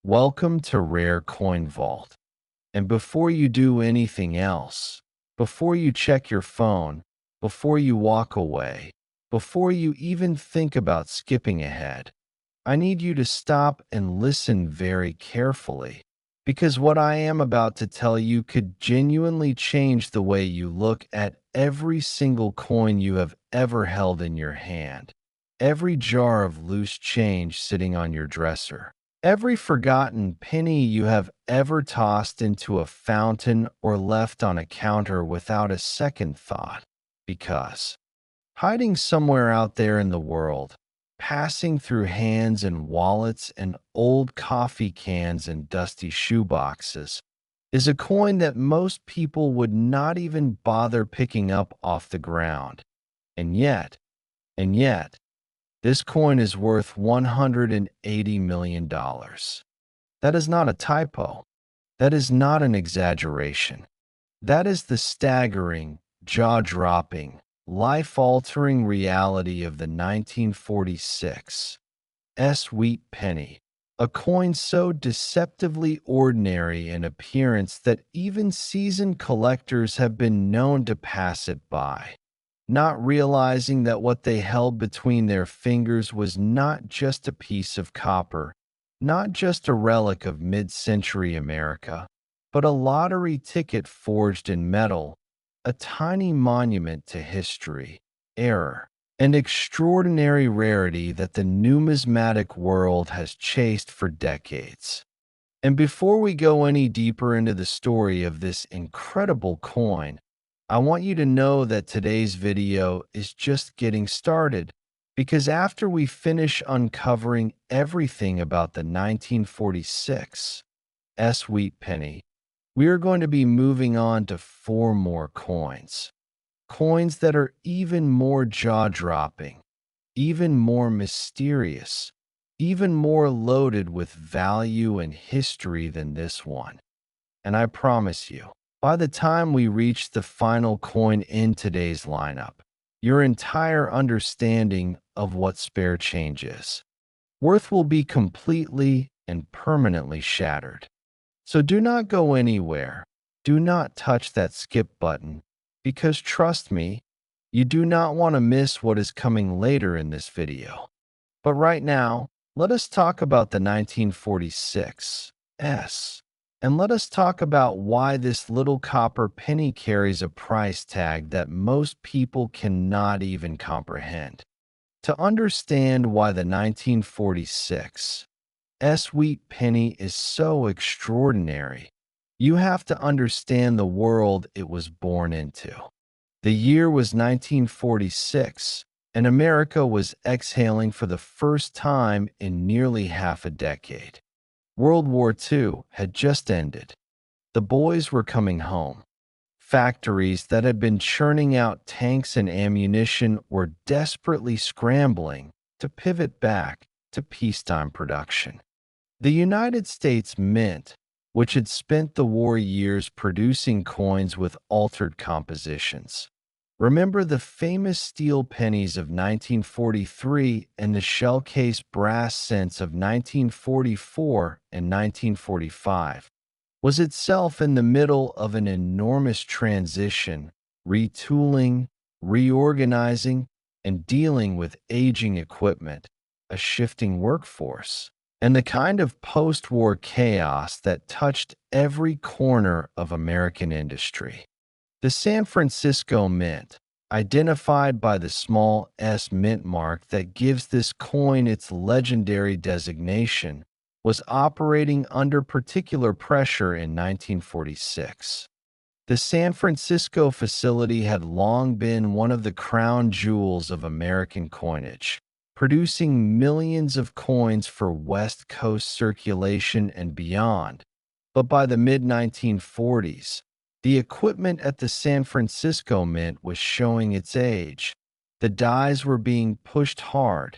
Welcome to Rare Coin Vault. And before you do anything else, before you check your phone, before you walk away, before you even think about skipping ahead, I need you to stop and listen very carefully. Because what I am about to tell you could genuinely change the way you look at every single coin you have ever held in your hand, every jar of loose change sitting on your dresser, every forgotten penny you have ever tossed into a fountain or left on a counter without a second thought. Because hiding somewhere out there in the world, passing through hands and wallets and old coffee cans and dusty shoeboxes, is a coin that most people would not even bother picking up off the ground. And yet, this coin is worth $180 million. That is not a typo. That is not an exaggeration. That is the staggering, jaw-dropping, life-altering reality of the 1946 wheat penny, a coin so deceptively ordinary in appearance that even seasoned collectors have been known to pass it by, not realizing that what they held between their fingers was not just a piece of copper, not just a relic of mid-century America, but a lottery ticket forged in metal, a tiny monument to history, error, and extraordinary rarity that the numismatic world has chased for decades. And before we go any deeper into the story of this incredible coin, I want you to know that today's video is just getting started, because after we finish uncovering everything about the 1946 wheat penny, we are going to be moving on to four more coins. Coins that are even more jaw-dropping, even more mysterious, even more loaded with value and history than this one. And I promise you, by the time we reach the final coin in today's lineup, your entire understanding of what spare change is worth will be completely and permanently shattered. So do not go anywhere. Do not touch that skip button, because trust me, you do not want to miss what is coming later in this video. But right now, let us talk about the 1946 and let us talk about why this little copper penny carries a price tag that most people cannot even comprehend. To understand why the 1946 wheat penny is so extraordinary, you have to understand the world it was born into. The year was 1946, and America was exhaling for the first time in nearly half a decade. World War II had just ended. The boys were coming home. Factories that had been churning out tanks and ammunition were desperately scrambling to pivot back to peacetime production. The United States Mint, which had spent the war years producing coins with altered compositions. Remember the famous steel pennies of 1943 and the shell-cased brass cents of 1944 and 1945, was itself in the middle of an enormous transition, retooling, reorganizing, and dealing with aging equipment, a shifting workforce, and the kind of post-war chaos that touched every corner of American industry. The San Francisco Mint, identified by the small S mint mark that gives this coin its legendary designation, was operating under particular pressure in 1946. The San Francisco facility had long been one of the crown jewels of American coinage, producing millions of coins for West Coast circulation and beyond. But by the mid-1940s, the equipment at the San Francisco Mint was showing its age. The dies were being pushed hard,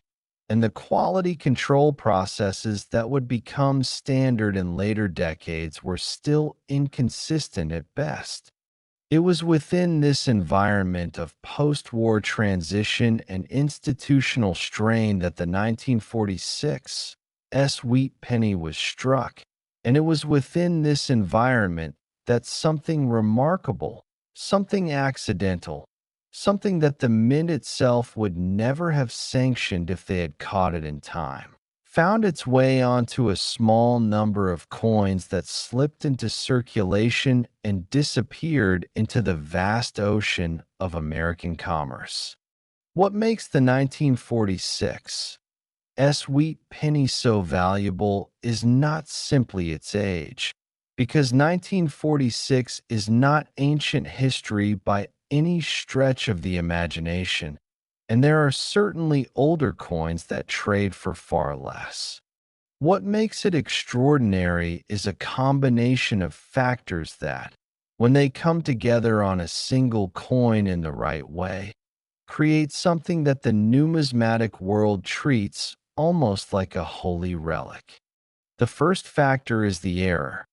and the quality control processes that would become standard in later decades were still inconsistent at best. It was within this environment of post-war transition and institutional strain that the 1946 Wheat penny was struck, and it was within this environment that something remarkable, something accidental, something that the mint itself would never have sanctioned if they had caught it in time, found its way onto a small number of coins that slipped into circulation and disappeared into the vast ocean of American commerce. What makes the 1946 Wheat penny so valuable is not simply its age, because 1946 is not ancient history by any stretch of the imagination, and there are certainly older coins that trade for far less. What makes it extraordinary is a combination of factors that, when they come together on a single coin in the right way, create something that the numismatic world treats almost like a holy relic. The first factor is the error.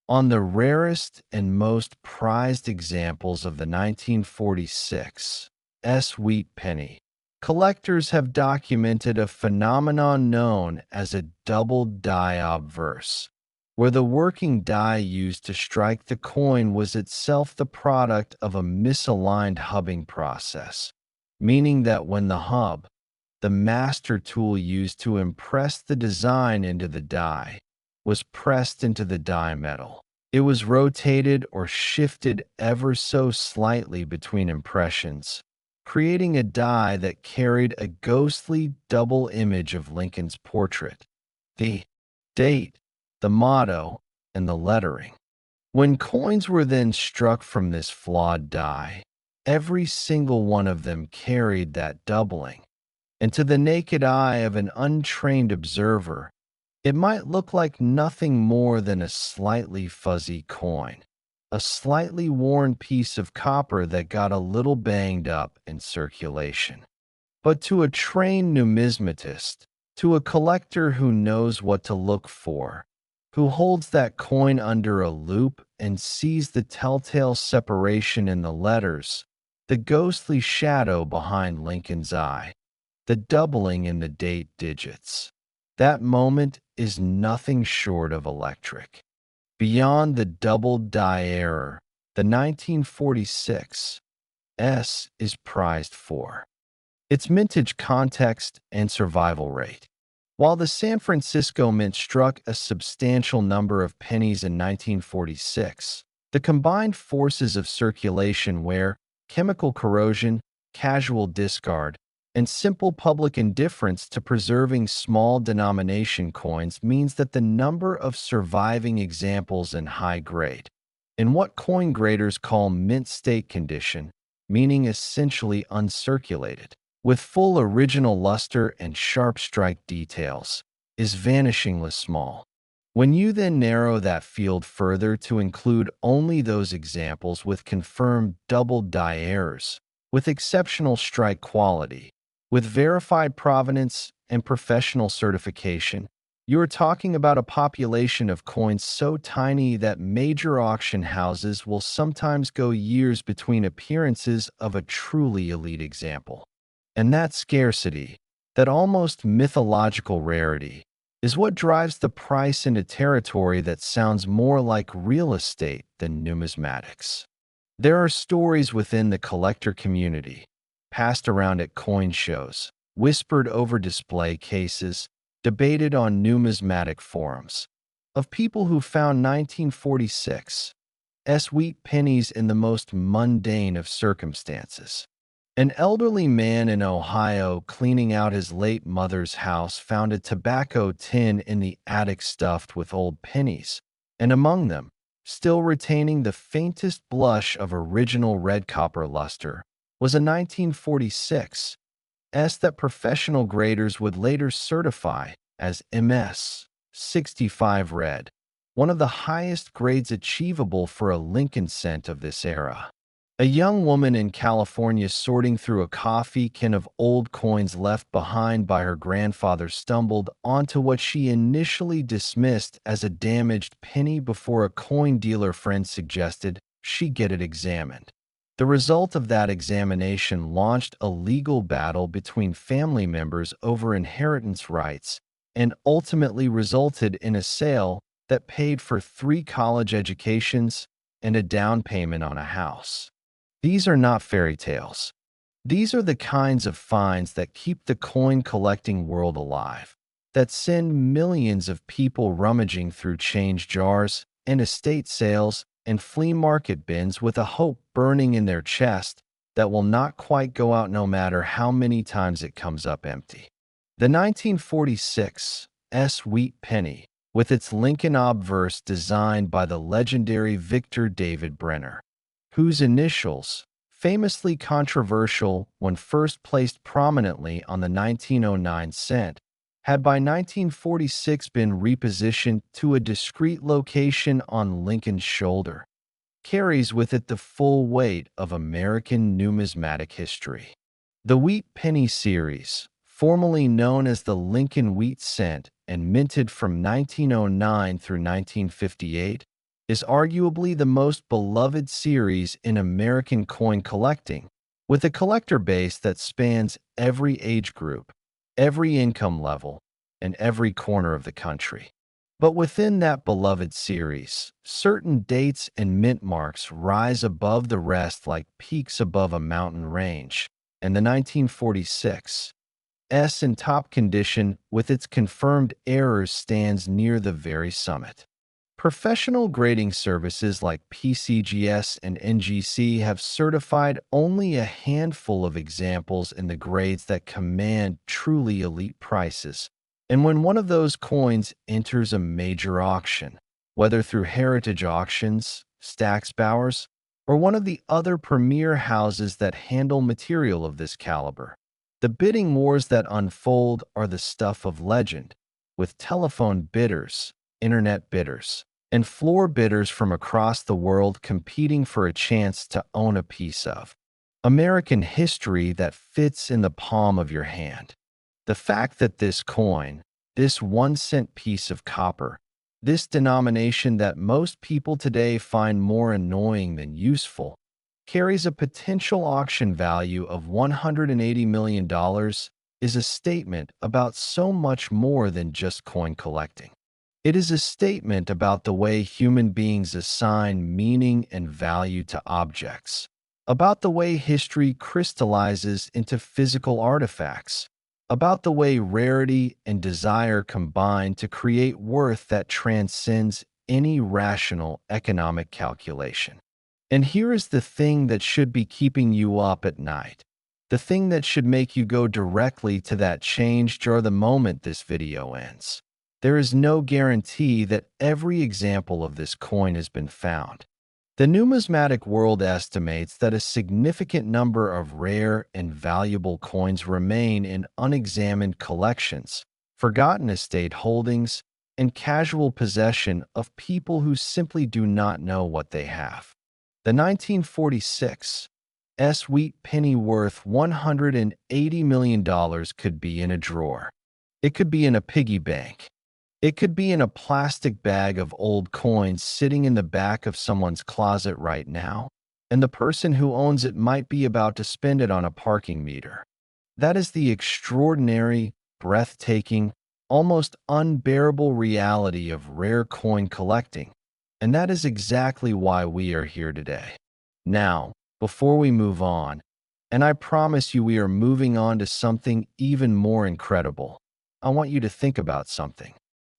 On the rarest and most prized examples of the 1946 Wheat penny, collectors have documented a phenomenon known as a double die obverse, where the working die used to strike the coin was itself the product of a misaligned hubbing process, meaning that when the hub, the master tool used to impress the design into the die, was pressed into the die metal, it was rotated or shifted ever so slightly between impressions, creating a die that carried a ghostly double image of Lincoln's portrait, the date, the motto, and the lettering. When coins were then struck from this flawed die, every single one of them carried that doubling, and to the naked eye of an untrained observer, it might look like nothing more than a slightly fuzzy coin, a slightly worn piece of copper that got a little banged up in circulation. But to a trained numismatist, to a collector who knows what to look for, who holds that coin under a loupe and sees the telltale separation in the letters, the ghostly shadow behind Lincoln's eye, the doubling in the date digits, that moment is nothing short of electric. Beyond the double die error, the 1946 is prized for its mintage context and survival rate. While the San Francisco Mint struck a substantial number of pennies in 1946, the combined forces of circulation wear, chemical corrosion, casual discard, and simple public indifference to preserving small denomination coins means that the number of surviving examples in high grade, in what coin graders call mint state condition, meaning essentially uncirculated, with full original luster and sharp strike details, is vanishingly small. When you then narrow that field further to include only those examples with confirmed double die errors, with exceptional strike quality, with verified provenance and professional certification, you are talking about a population of coins so tiny that major auction houses will sometimes go years between appearances of a truly elite example. And that scarcity, that almost mythological rarity, is what drives the price into territory that sounds more like real estate than numismatics. There are stories within the collector community, passed around at coin shows, whispered over display cases, debated on numismatic forums, of people who found 1946 wheat pennies in the most mundane of circumstances. An elderly man in Ohio cleaning out his late mother's house found a tobacco tin in the attic stuffed with old pennies, and among them, still retaining the faintest blush of original red copper luster, was a 1946 that professional graders would later certify as MS 65 red, one of the highest grades achievable for a Lincoln cent of this era. A young woman in California sorting through a coffee can of old coins left behind by her grandfather stumbled onto what she initially dismissed as a damaged penny before a coin dealer friend suggested she get it examined. The result of that examination launched a legal battle between family members over inheritance rights and ultimately resulted in a sale that paid for 3 college educations and a down payment on a house. These are not fairy tales. These are the kinds of finds that keep the coin collecting world alive, that send millions of people rummaging through change jars and estate sales and flea market bins with a hope burning in their chest that will not quite go out no matter how many times it comes up empty. The 1946 Wheat Penny, with its Lincoln obverse designed by the legendary Victor David Brenner, whose initials, famously controversial when first placed prominently on the 1909 cent, had by 1946 been repositioned to a discreet location on Lincoln's shoulder, carries with it the full weight of American numismatic history. The Wheat Penny series, formerly known as the Lincoln Wheat Cent and minted from 1909 through 1958, is arguably the most beloved series in American coin collecting, with a collector base that spans every age group, every income level, and every corner of the country. But within that beloved series, certain dates and mint marks rise above the rest like peaks above a mountain range, and the 1946 in top condition with its confirmed errors stands near the very summit. Professional grading services like PCGS and NGC have certified only a handful of examples in the grades that command truly elite prices. And when one of those coins enters a major auction, whether through Heritage Auctions, Stack's Bowers, or one of the other premier houses that handle material of this caliber, the bidding wars that unfold are the stuff of legend, with telephone bidders, internet bidders, and floor bidders from across the world competing for a chance to own a piece of American history that fits in the palm of your hand. The fact that this coin, this 1 cent piece of copper, this denomination that most people today find more annoying than useful, carries a potential auction value of $180 million is a statement about so much more than just coin collecting. It is a statement about the way human beings assign meaning and value to objects, about the way history crystallizes into physical artifacts, about the way rarity and desire combine to create worth that transcends any rational economic calculation. And here is the thing that should be keeping you up at night, the thing that should make you go directly to that change jar the moment this video ends. There is no guarantee that every example of this coin has been found. The numismatic world estimates that a significant number of rare and valuable coins remain in unexamined collections, forgotten estate holdings, and casual possession of people who simply do not know what they have. The 1946 Wheat Penny worth $180 million could be in a drawer. It could be in a piggy bank. It could be in a plastic bag of old coins sitting in the back of someone's closet right now, and the person who owns it might be about to spend it on a parking meter. That is the extraordinary, breathtaking, almost unbearable reality of rare coin collecting, and that is exactly why we are here today. Now, before we move on, and I promise you we are moving on to something even more incredible, I want you to think about something.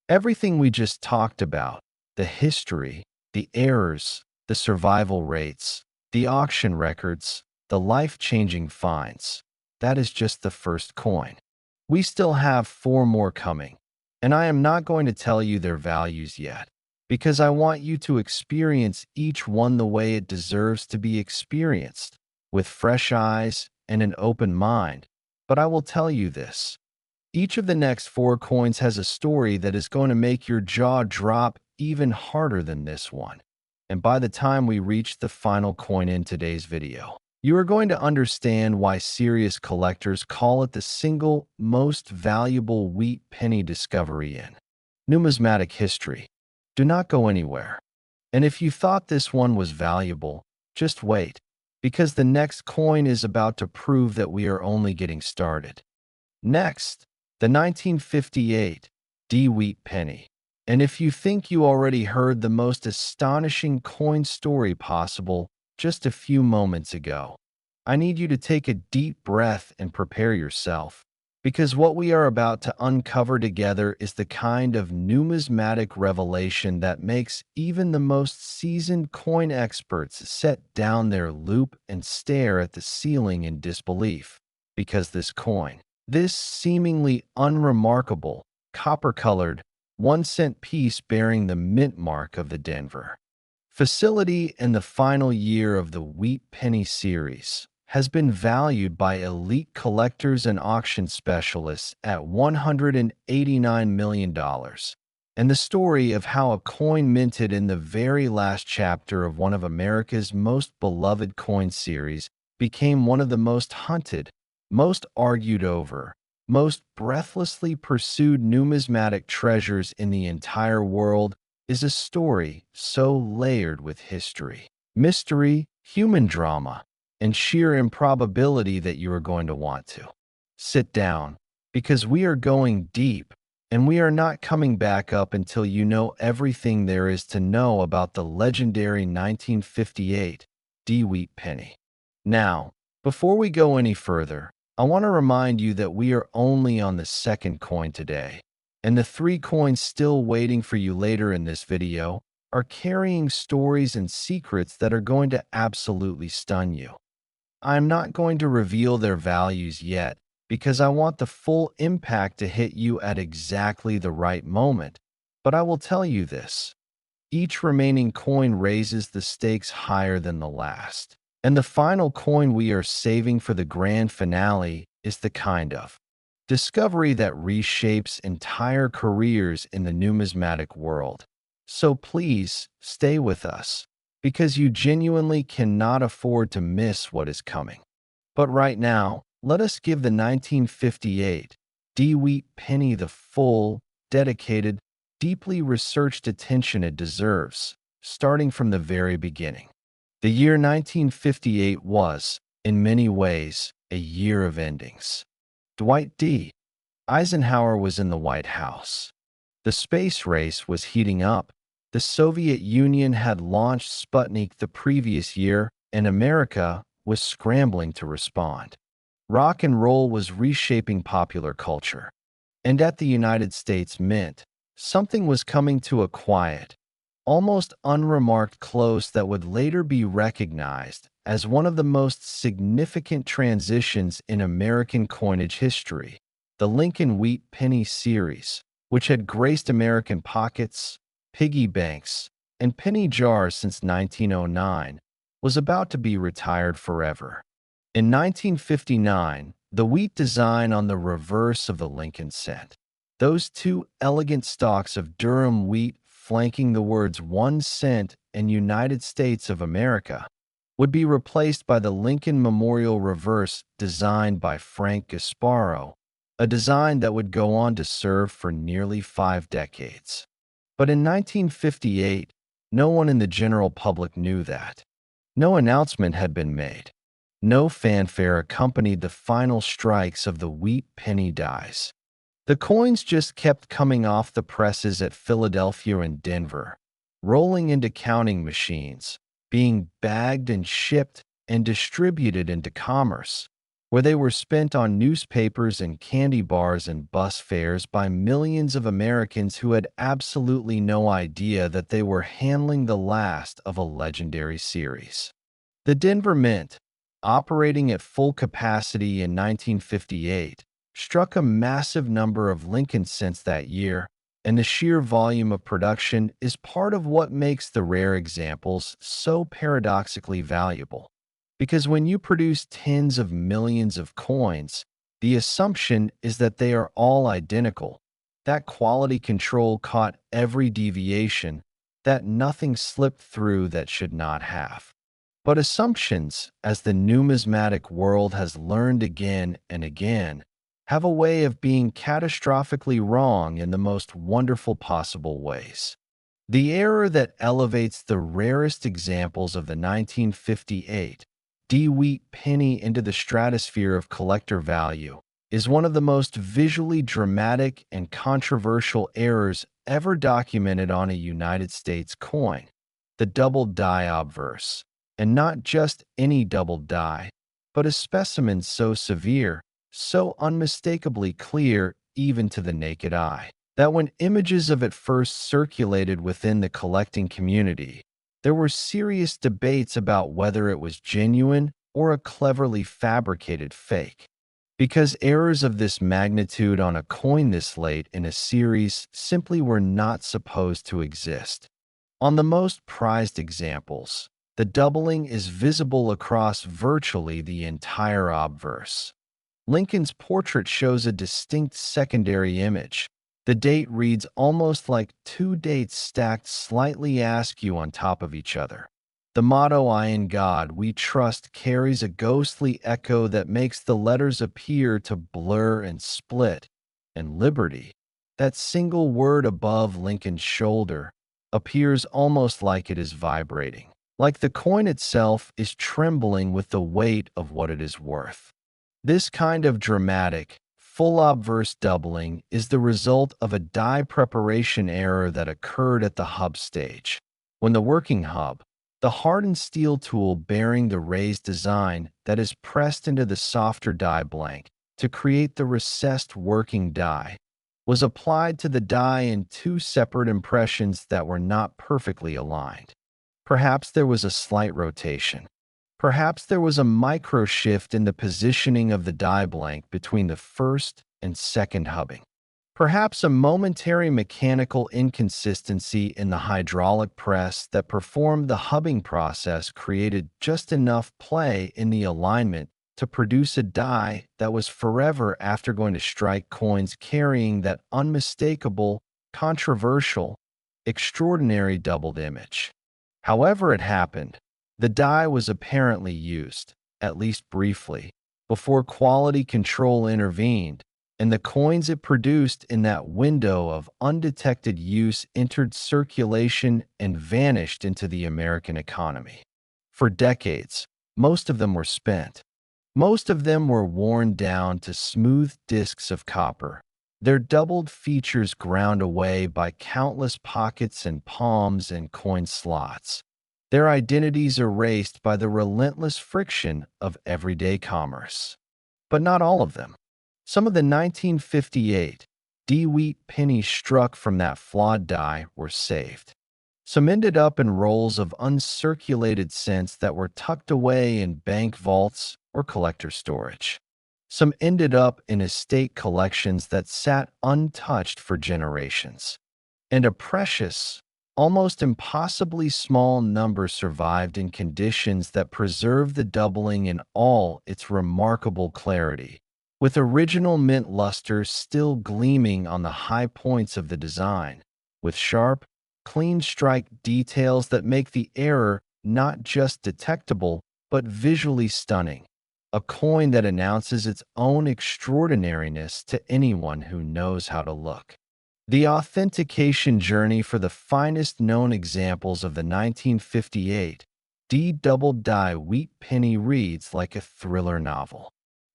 Everything we just talked about, the history, the errors, the survival rates, the auction records, the life-changing finds, that is just the first coin. We still have 4 more coming, and I am not going to tell you their values yet, because I want you to experience each one the way it deserves to be experienced, with fresh eyes and an open mind. But I will tell you this. Each of the next 4 coins has a story that is going to make your jaw drop even harder than this one. And by the time we reach the final coin in today's video, you are going to understand why serious collectors call it the single most valuable wheat penny discovery in numismatic history. Do not go anywhere. And if you thought this one was valuable, just wait, because the next coin is about to prove that we are only getting started. Next, the 1958 Wheat Penny. And if you think you already heard the most astonishing coin story possible just a few moments ago, I need you to take a deep breath and prepare yourself. Because what we are about to uncover together is the kind of numismatic revelation that makes even the most seasoned coin experts set down their loupe and stare at the ceiling in disbelief. Because this seemingly unremarkable, copper-colored, 1 cent piece bearing the mint mark of the Denver facility in the final year of the Wheat Penny series, has been valued by elite collectors and auction specialists at $189 million. And the story of how a coin minted in the very last chapter of one of America's most beloved coin series became one of the most hunted, most argued over, most breathlessly pursued numismatic treasures in the entire world is a story so layered with history, mystery, human drama, and sheer improbability that you are going to want to sit down, because we are going deep, and we are not coming back up until you know everything there is to know about the legendary 1958 Wheat Penny. Now, before we go any further, I want to remind you that we are only on the second coin today, and the 3 coins still waiting for you later in this video are carrying stories and secrets that are going to absolutely stun you. I am not going to reveal their values yet because I want the full impact to hit you at exactly the right moment, but I will tell you this. Each remaining coin raises the stakes higher than the last. And the final coin we are saving for the grand finale is the kind of discovery that reshapes entire careers in the numismatic world. So please stay with us, because you genuinely cannot afford to miss what is coming. But right now, let us give the 1958 Wheat Penny the full, dedicated, deeply researched attention it deserves, starting from the very beginning. The year 1958 was, in many ways, a year of endings. Dwight D. Eisenhower was in the White House. The space race was heating up. The Soviet Union had launched Sputnik the previous year, and America was scrambling to respond. Rock and roll was reshaping popular culture. And at the United States Mint, something was coming to a quiet, almost unremarked close that would later be recognized as one of the most significant transitions in American coinage history. The Lincoln Wheat Penny series, which had graced American pockets, piggy banks, and penny jars since 1909, was about to be retired forever. In 1959, the wheat design on the reverse of the Lincoln cent, those 2 elegant stalks of Durham wheat flanking the words 1 cent and United States of America, would be replaced by the Lincoln Memorial reverse designed by Frank Gasparo, a design that would go on to serve for nearly 5 decades. But in 1958, no one in the general public knew that. No announcement had been made. No fanfare accompanied the final strikes of the wheat penny dies. The coins just kept coming off the presses at Philadelphia and Denver, rolling into counting machines, being bagged and shipped and distributed into commerce, where they were spent on newspapers and candy bars and bus fares by millions of Americans who had absolutely no idea that they were handling the last of a legendary series. The Denver Mint, operating at full capacity in 1958, struck a massive number of Lincoln cents that year, and the sheer volume of production is part of what makes the rare examples so paradoxically valuable. Because when you produce tens of millions of coins, the assumption is that they are all identical, that quality control caught every deviation, that nothing slipped through that should not have. But assumptions, as the numismatic world has learned again and again, have a way of being catastrophically wrong in the most wonderful possible ways. The error that elevates the rarest examples of the 1958 Wheat Penny into the stratosphere of collector value is one of the most visually dramatic and controversial errors ever documented on a United States coin, the double die obverse. And not just any double die, but a specimen so severe, so unmistakably clear even to the naked eye, that when images of it first circulated within the collecting community, there were serious debates about whether it was genuine or a cleverly fabricated fake. Because errors of this magnitude on a coin this late in a series simply were not supposed to exist. On the most prized examples, the doubling is visible across virtually the entire obverse. Lincoln's portrait shows a distinct secondary image. The date reads almost like two dates stacked slightly askew on top of each other. The motto, "I in God we trust," carries a ghostly echo that makes the letters appear to blur and split. And liberty, that single word above Lincoln's shoulder, appears almost like it is vibrating, like the coin itself is trembling with the weight of what it is worth. This kind of dramatic, full obverse doubling is the result of a die preparation error that occurred at the hub stage. When the working hub, the hardened steel tool bearing the raised design that is pressed into the softer die blank to create the recessed working die, was applied to the die in two separate impressions that were not perfectly aligned. Perhaps there was a slight rotation. Perhaps there was a micro shift in the positioning of the die blank between the first and second hubbing. Perhaps a momentary mechanical inconsistency in the hydraulic press that performed the hubbing process created just enough play in the alignment to produce a die that was forever after going to strike coins carrying that unmistakable, controversial, extraordinary doubled image. However it happened, the die was apparently used, at least briefly, before quality control intervened, and the coins it produced in that window of undetected use entered circulation and vanished into the American economy. For decades, most of them were spent. Most of them were worn down to smooth discs of copper, their doubled features ground away by countless pockets and palms and coin slots, their identities erased by the relentless friction of everyday commerce. But not all of them. Some of the 1958 wheat pennies struck from that flawed die were saved. Some ended up in rolls of uncirculated cents that were tucked away in bank vaults or collector storage. Some ended up in estate collections that sat untouched for generations. And a precious, almost impossibly small number survived in conditions that preserved the doubling in all its remarkable clarity, with original mint luster still gleaming on the high points of the design, with sharp, clean strike details that make the error not just detectable, but visually stunning. A coin that announces its own extraordinariness to anyone who knows how to look. The authentication journey for the finest known examples of the 1958 double die wheat penny reads like a thriller novel.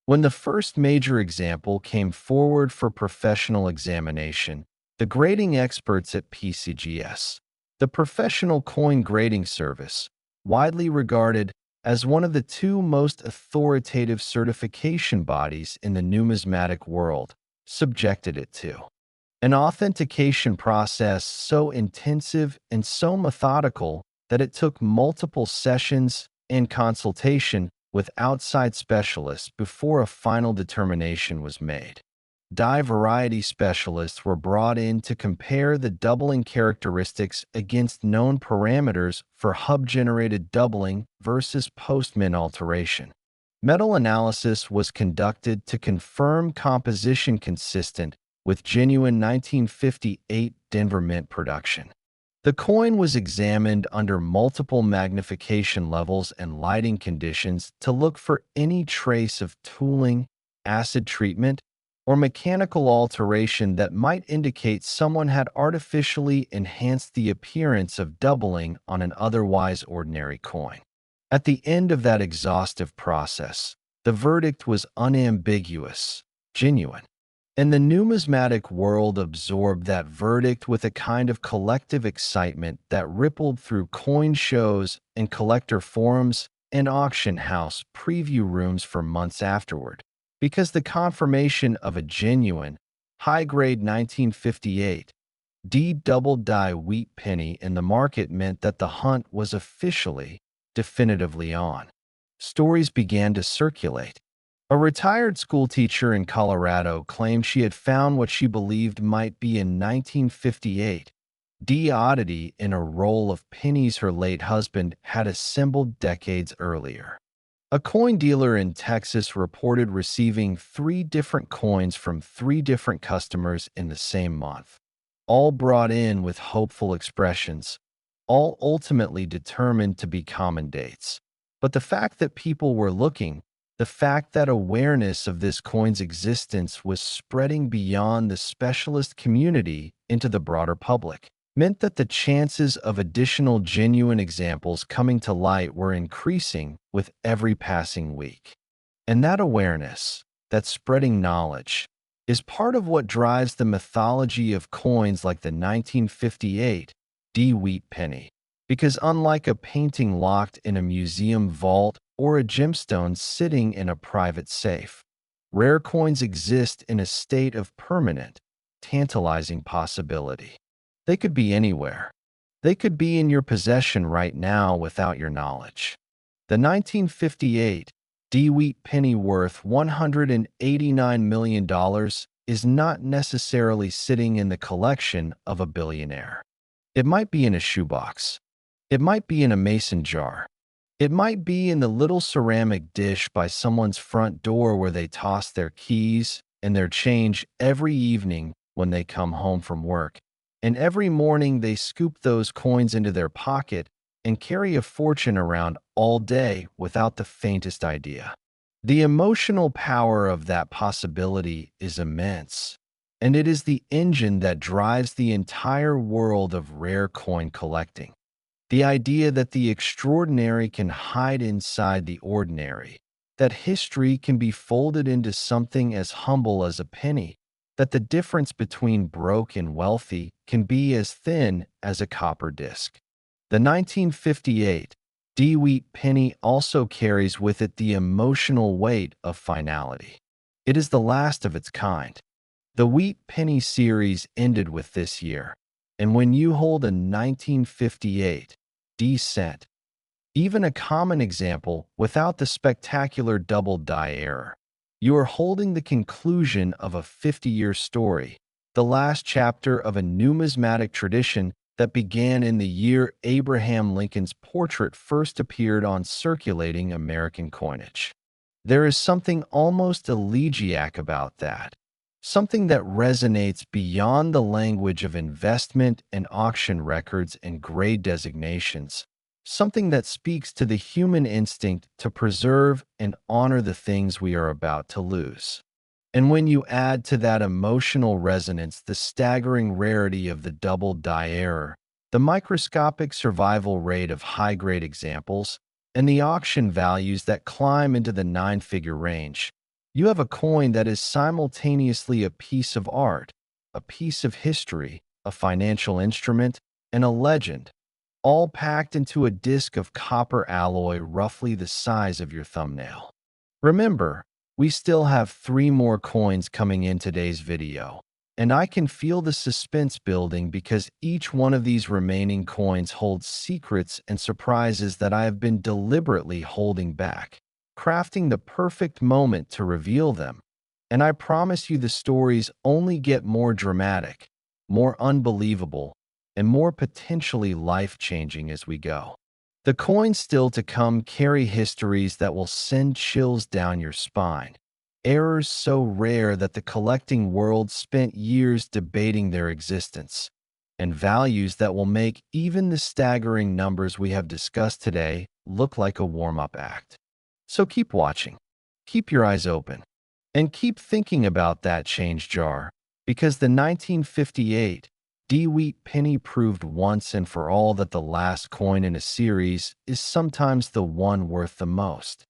When the first major example came forward for professional examination, the grading experts at PCGS, the professional coin grading service, widely regarded as one of the two most authoritative certification bodies in the numismatic world, subjected it to an authentication process so intensive and so methodical that it took multiple sessions and consultation with outside specialists before a final determination was made. Die variety specialists were brought in to compare the doubling characteristics against known parameters for hub-generated doubling versus post-mint alteration. Metal analysis was conducted to confirm composition consistent with genuine 1958 Denver Mint production. The coin was examined under multiple magnification levels and lighting conditions to look for any trace of tooling, acid treatment, or mechanical alteration that might indicate someone had artificially enhanced the appearance of doubling on an otherwise ordinary coin. At the end of that exhaustive process, the verdict was unambiguous. genuine. And the numismatic world absorbed that verdict with a kind of collective excitement that rippled through coin shows and collector forums and auction house preview rooms for months afterward. Because the confirmation of a genuine, high-grade 1958 D double die wheat penny in the market meant that the hunt was officially, definitively on. Stories began to circulate. A retired schoolteacher in Colorado claimed she had found what she believed might be a 1958 D oddity in a roll of pennies her late husband had assembled decades earlier. A coin dealer in Texas reported receiving 3 different coins from 3 different customers in the same month, all brought in with hopeful expressions, all ultimately determined to be common dates. But the fact that people were looking, the fact that awareness of this coin's existence was spreading beyond the specialist community into the broader public, meant that the chances of additional genuine examples coming to light were increasing with every passing week. And that awareness, that spreading knowledge, is part of what drives the mythology of coins like the 1958 D wheat penny. Because unlike a painting locked in a museum vault or a gemstone sitting in a private safe, rare coins exist in a state of permanent, tantalizing possibility. They could be anywhere. They could be in your possession right now without your knowledge. The 1958 D wheat penny worth $189 million is not necessarily sitting in the collection of a billionaire. It might be in a shoebox. It might be in a mason jar. It might be in the little ceramic dish by someone's front door where they toss their keys and their change every evening when they come home from work. And every morning they scoop those coins into their pocket and carry a fortune around all day without the faintest idea. The emotional power of that possibility is immense, and it is the engine that drives the entire world of rare coin collecting. The idea that the extraordinary can hide inside the ordinary, that history can be folded into something as humble as a penny, that the difference between broke and wealthy can be as thin as a copper disc. The 1958 D wheat penny also carries with it the emotional weight of finality. It is the last of its kind. The wheat penny series ended with this year, and when you hold a 1958 D cent, even a common example without the spectacular double die error, you are holding the conclusion of a 50-year story, the last chapter of a numismatic tradition that began in the year Abraham Lincoln's portrait first appeared on circulating American coinage. There is something almost elegiac about that, something that resonates beyond the language of investment and auction records and grade designations, something that speaks to the human instinct to preserve and honor the things we are about to lose. And when you add to that emotional resonance the staggering rarity of the double die error, the microscopic survival rate of high-grade examples, and the auction values that climb into the 9-figure range, you have a coin that is simultaneously a piece of art, a piece of history, a financial instrument, and a legend, all packed into a disc of copper alloy roughly the size of your thumbnail. Remember, we still have 3 more coins coming in today's video, and I can feel the suspense building because each one of these remaining coins holds secrets and surprises that I have been deliberately holding back, crafting the perfect moment to reveal them. And I promise you the stories only get more dramatic, more unbelievable, and more potentially life-changing as we go. The coins still to come carry histories that will send chills down your spine, errors so rare that the collecting world spent years debating their existence, and values that will make even the staggering numbers we have discussed today look like a warm-up act. So keep watching, keep your eyes open, and keep thinking about that change jar, because the 1958 D wheat penny proved once and for all that the last coin in a series is sometimes the one worth the most.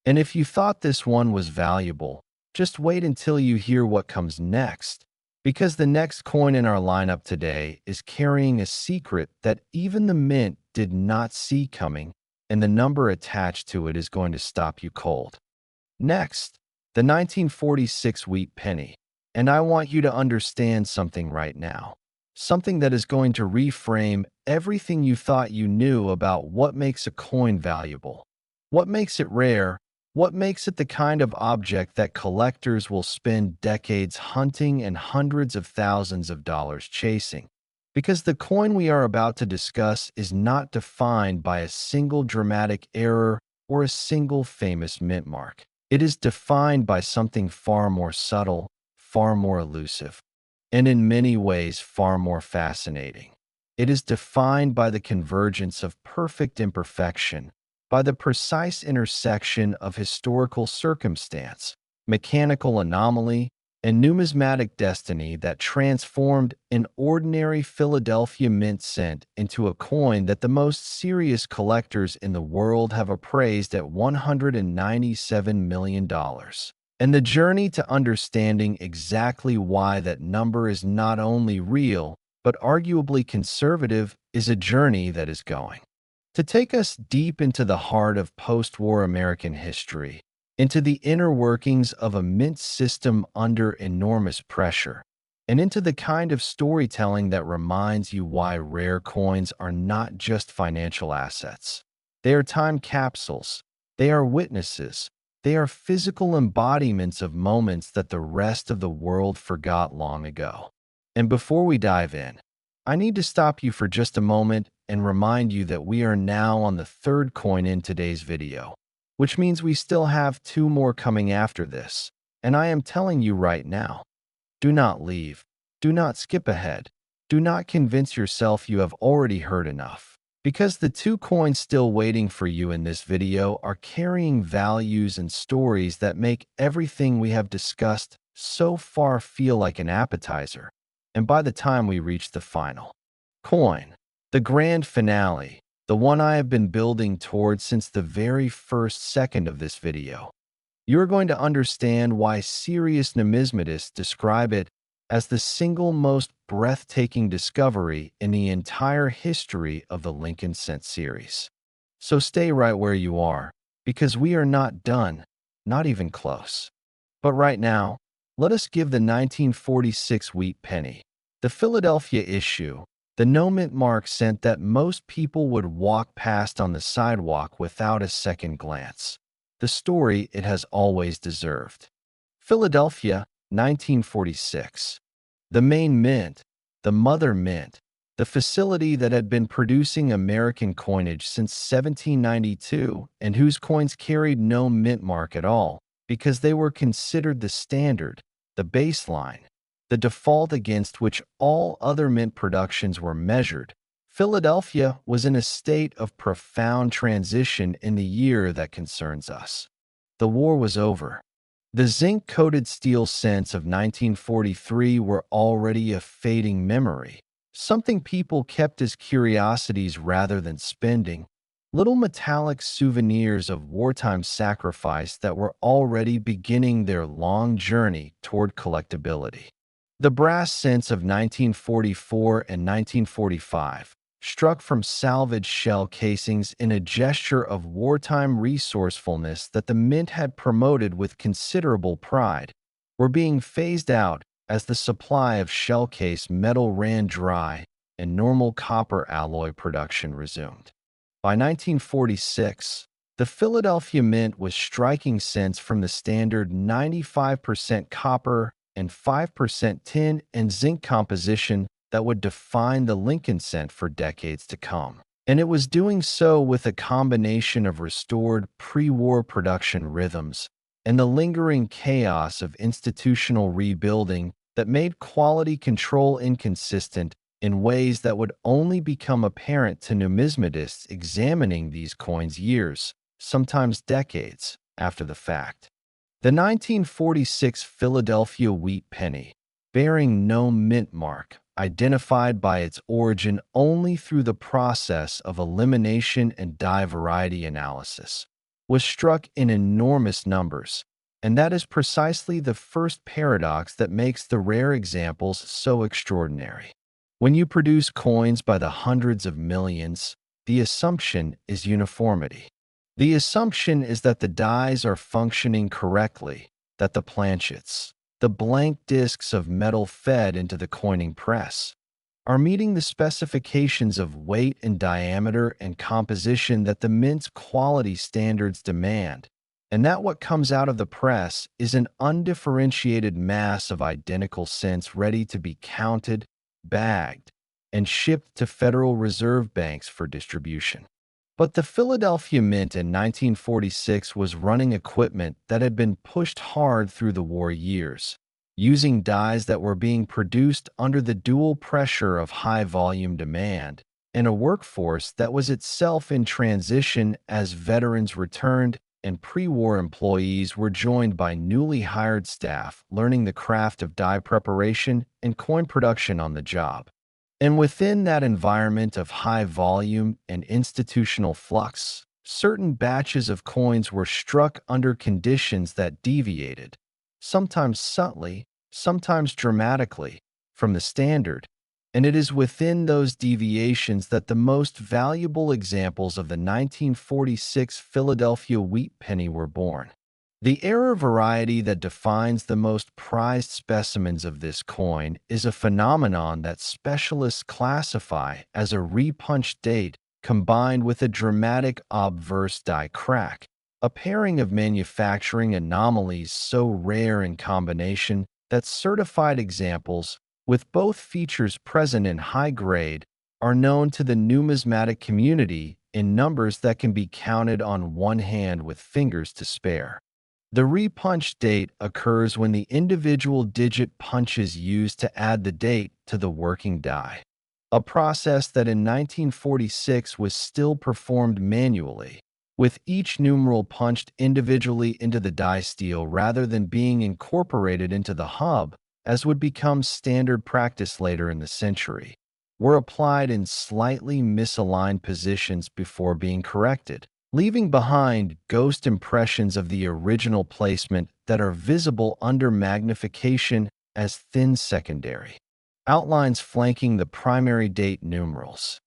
And if you thought this one was valuable, Just wait until you hear what comes next, because the next coin in our lineup today is carrying a secret that even the mint did not see coming, and the number attached to it is going to stop you cold. Next, the 1946 wheat penny. And I want you to understand something right now. Something that is going to reframe everything you thought you knew about what makes a coin valuable, what makes it rare, what makes it the kind of object that collectors will spend decades hunting and hundreds of thousands of dollars chasing. Because the coin we are about to discuss is not defined by a single dramatic error or a single famous mint mark. It is defined by something far more subtle, far more elusive, and in many ways far more fascinating. It is defined by the convergence of perfect imperfection, by the precise intersection of historical circumstance, mechanical anomaly, and numismatic destiny that transformed an ordinary Philadelphia mint cent into a coin that the most serious collectors in the world have appraised at $197 million. And the journey to understanding exactly why that number is not only real, but arguably conservative, is a journey that is going to take us deep into the heart of post-war American history, into the inner workings of a mint system under enormous pressure, and into the kind of storytelling that reminds you why rare coins are not just financial assets. They are time capsules. They are witnesses. They are physical embodiments of moments that the rest of the world forgot long ago. And before we dive in, I need to stop you for just a moment and remind you that we are now on the third coin in today's video, which means we still have two more coming after this. And I am telling you right now, do not leave. Do not skip ahead. Do not convince yourself you have already heard enough. Because the two coins still waiting for you in this video are carrying values and stories that make everything we have discussed so far feel like an appetizer. And by the time we reach the final coin, the grand finale, the one I have been building towards since the very first second of this video, you are going to understand why serious numismatists describe it as the single most breathtaking discovery in the entire history of the Lincoln Cent series. So stay right where you are, because we are not done, not even close. But right now, let us give the 1946 wheat penny, the Philadelphia issue, the no mint mark cent that most people would walk past on the sidewalk without a second glance, the story it has always deserved. Philadelphia, 1946. The main mint, the mother mint, the facility that had been producing American coinage since 1792 and whose coins carried no mint mark at all because they were considered the standard, the baseline, the default against which all other mint productions were measured. Philadelphia was in a state of profound transition in the year that concerns us. The war was over. The zinc-coated steel cents of 1943 were already a fading memory, something people kept as curiosities rather than spending, little metallic souvenirs of wartime sacrifice that were already beginning their long journey toward collectability. The brass cents of 1944 and 1945, struck from salvaged shell casings in a gesture of wartime resourcefulness that the mint had promoted with considerable pride, were being phased out as the supply of shell-case metal ran dry and normal copper alloy production resumed. By 1946, the Philadelphia Mint was striking cents from the standard 95% copper and 5% tin and zinc composition that would define the Lincoln cent for decades to come. And it was doing so with a combination of restored pre-war production rhythms and the lingering chaos of institutional rebuilding that made quality control inconsistent in ways that would only become apparent to numismatists examining these coins years, sometimes decades, after the fact. The 1946 Philadelphia wheat penny, bearing no mint mark, identified by its origin only through the process of elimination and die variety analysis, was struck in enormous numbers, And that is precisely the first paradox that makes the rare examples so extraordinary. When you produce coins by the hundreds of millions, the assumption is uniformity. The assumption is that the dies are functioning correctly, that the planchets, the blank discs of metal fed into the coining press, are meeting the specifications of weight and diameter and composition that the mint's quality standards demand, and that what comes out of the press is an undifferentiated mass of identical cents ready to be counted, bagged, and shipped to Federal Reserve banks for distribution. But the Philadelphia Mint in 1946 was running equipment that had been pushed hard through the war years, using dies that were being produced under the dual pressure of high-volume demand and a workforce that was itself in transition as veterans returned and pre-war employees were joined by newly hired staff learning the craft of die preparation and coin production on the job. And within that environment of high volume and institutional flux, certain batches of coins were struck under conditions that deviated, sometimes subtly, sometimes dramatically, from the standard. And it is within those deviations that the most valuable examples of the 1946 Philadelphia wheat penny were born. The error variety that defines the most prized specimens of this coin is a phenomenon that specialists classify as a repunched date combined with a dramatic obverse die crack, a pairing of manufacturing anomalies so rare in combination that certified examples, with both features present in high grade, are known to the numismatic community in numbers that can be counted on one hand with fingers to spare. The repunch date occurs when the individual digit punch is used to add the date to the working die, a process that in 1946 was still performed manually, with each numeral punched individually into the die steel rather than being incorporated into the hub, as would become standard practice later in the century, were applied in slightly misaligned positions before being corrected, leaving behind ghost impressions of the original placement that are visible under magnification as thin secondary outlines flanking the primary date numerals.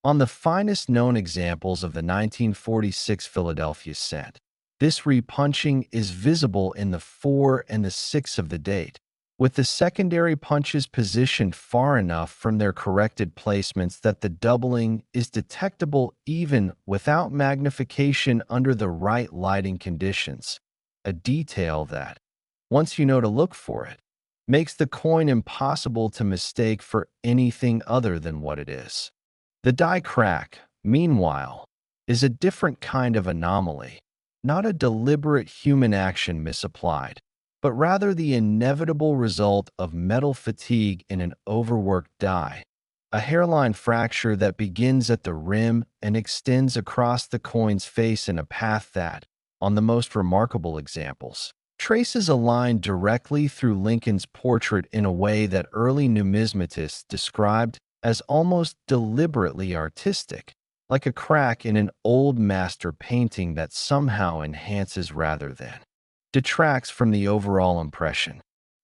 On the finest known examples of the 1946 Philadelphia cent, this repunching is visible in the 4 and the 6 of the date, with the secondary punches positioned far enough from their corrected placements that the doubling is detectable even without magnification under the right lighting conditions, a detail that, once you know to look for it, makes the coin impossible to mistake for anything other than what it is. The die crack, meanwhile, is a different kind of anomaly, not a deliberate human action misapplied, but rather the inevitable result of metal fatigue in an overworked die, a hairline fracture that begins at the rim and extends across the coin's face in a path that, on the most remarkable examples, traces a line directly through Lincoln's portrait in a way that early numismatists described as almost deliberately artistic, like a crack in an old master painting that somehow enhances rather than detracts from the overall impression.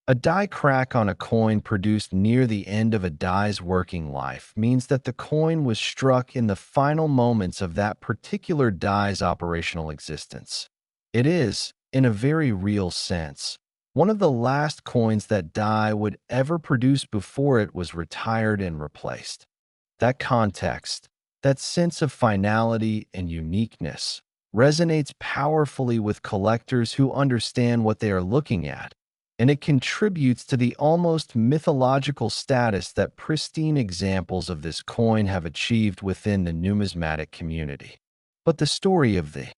A die crack on a coin produced near the end of a die's working life means that the coin was struck in the final moments of that particular die's operational existence. It is, in a very real sense, one of the last coins that die would ever produce before it was retired and replaced. That context, that sense of finality and uniqueness, resonates powerfully with collectors who understand what they are looking at, and it contributes to the almost mythological status that pristine examples of this coin have achieved within the numismatic community. But the story of the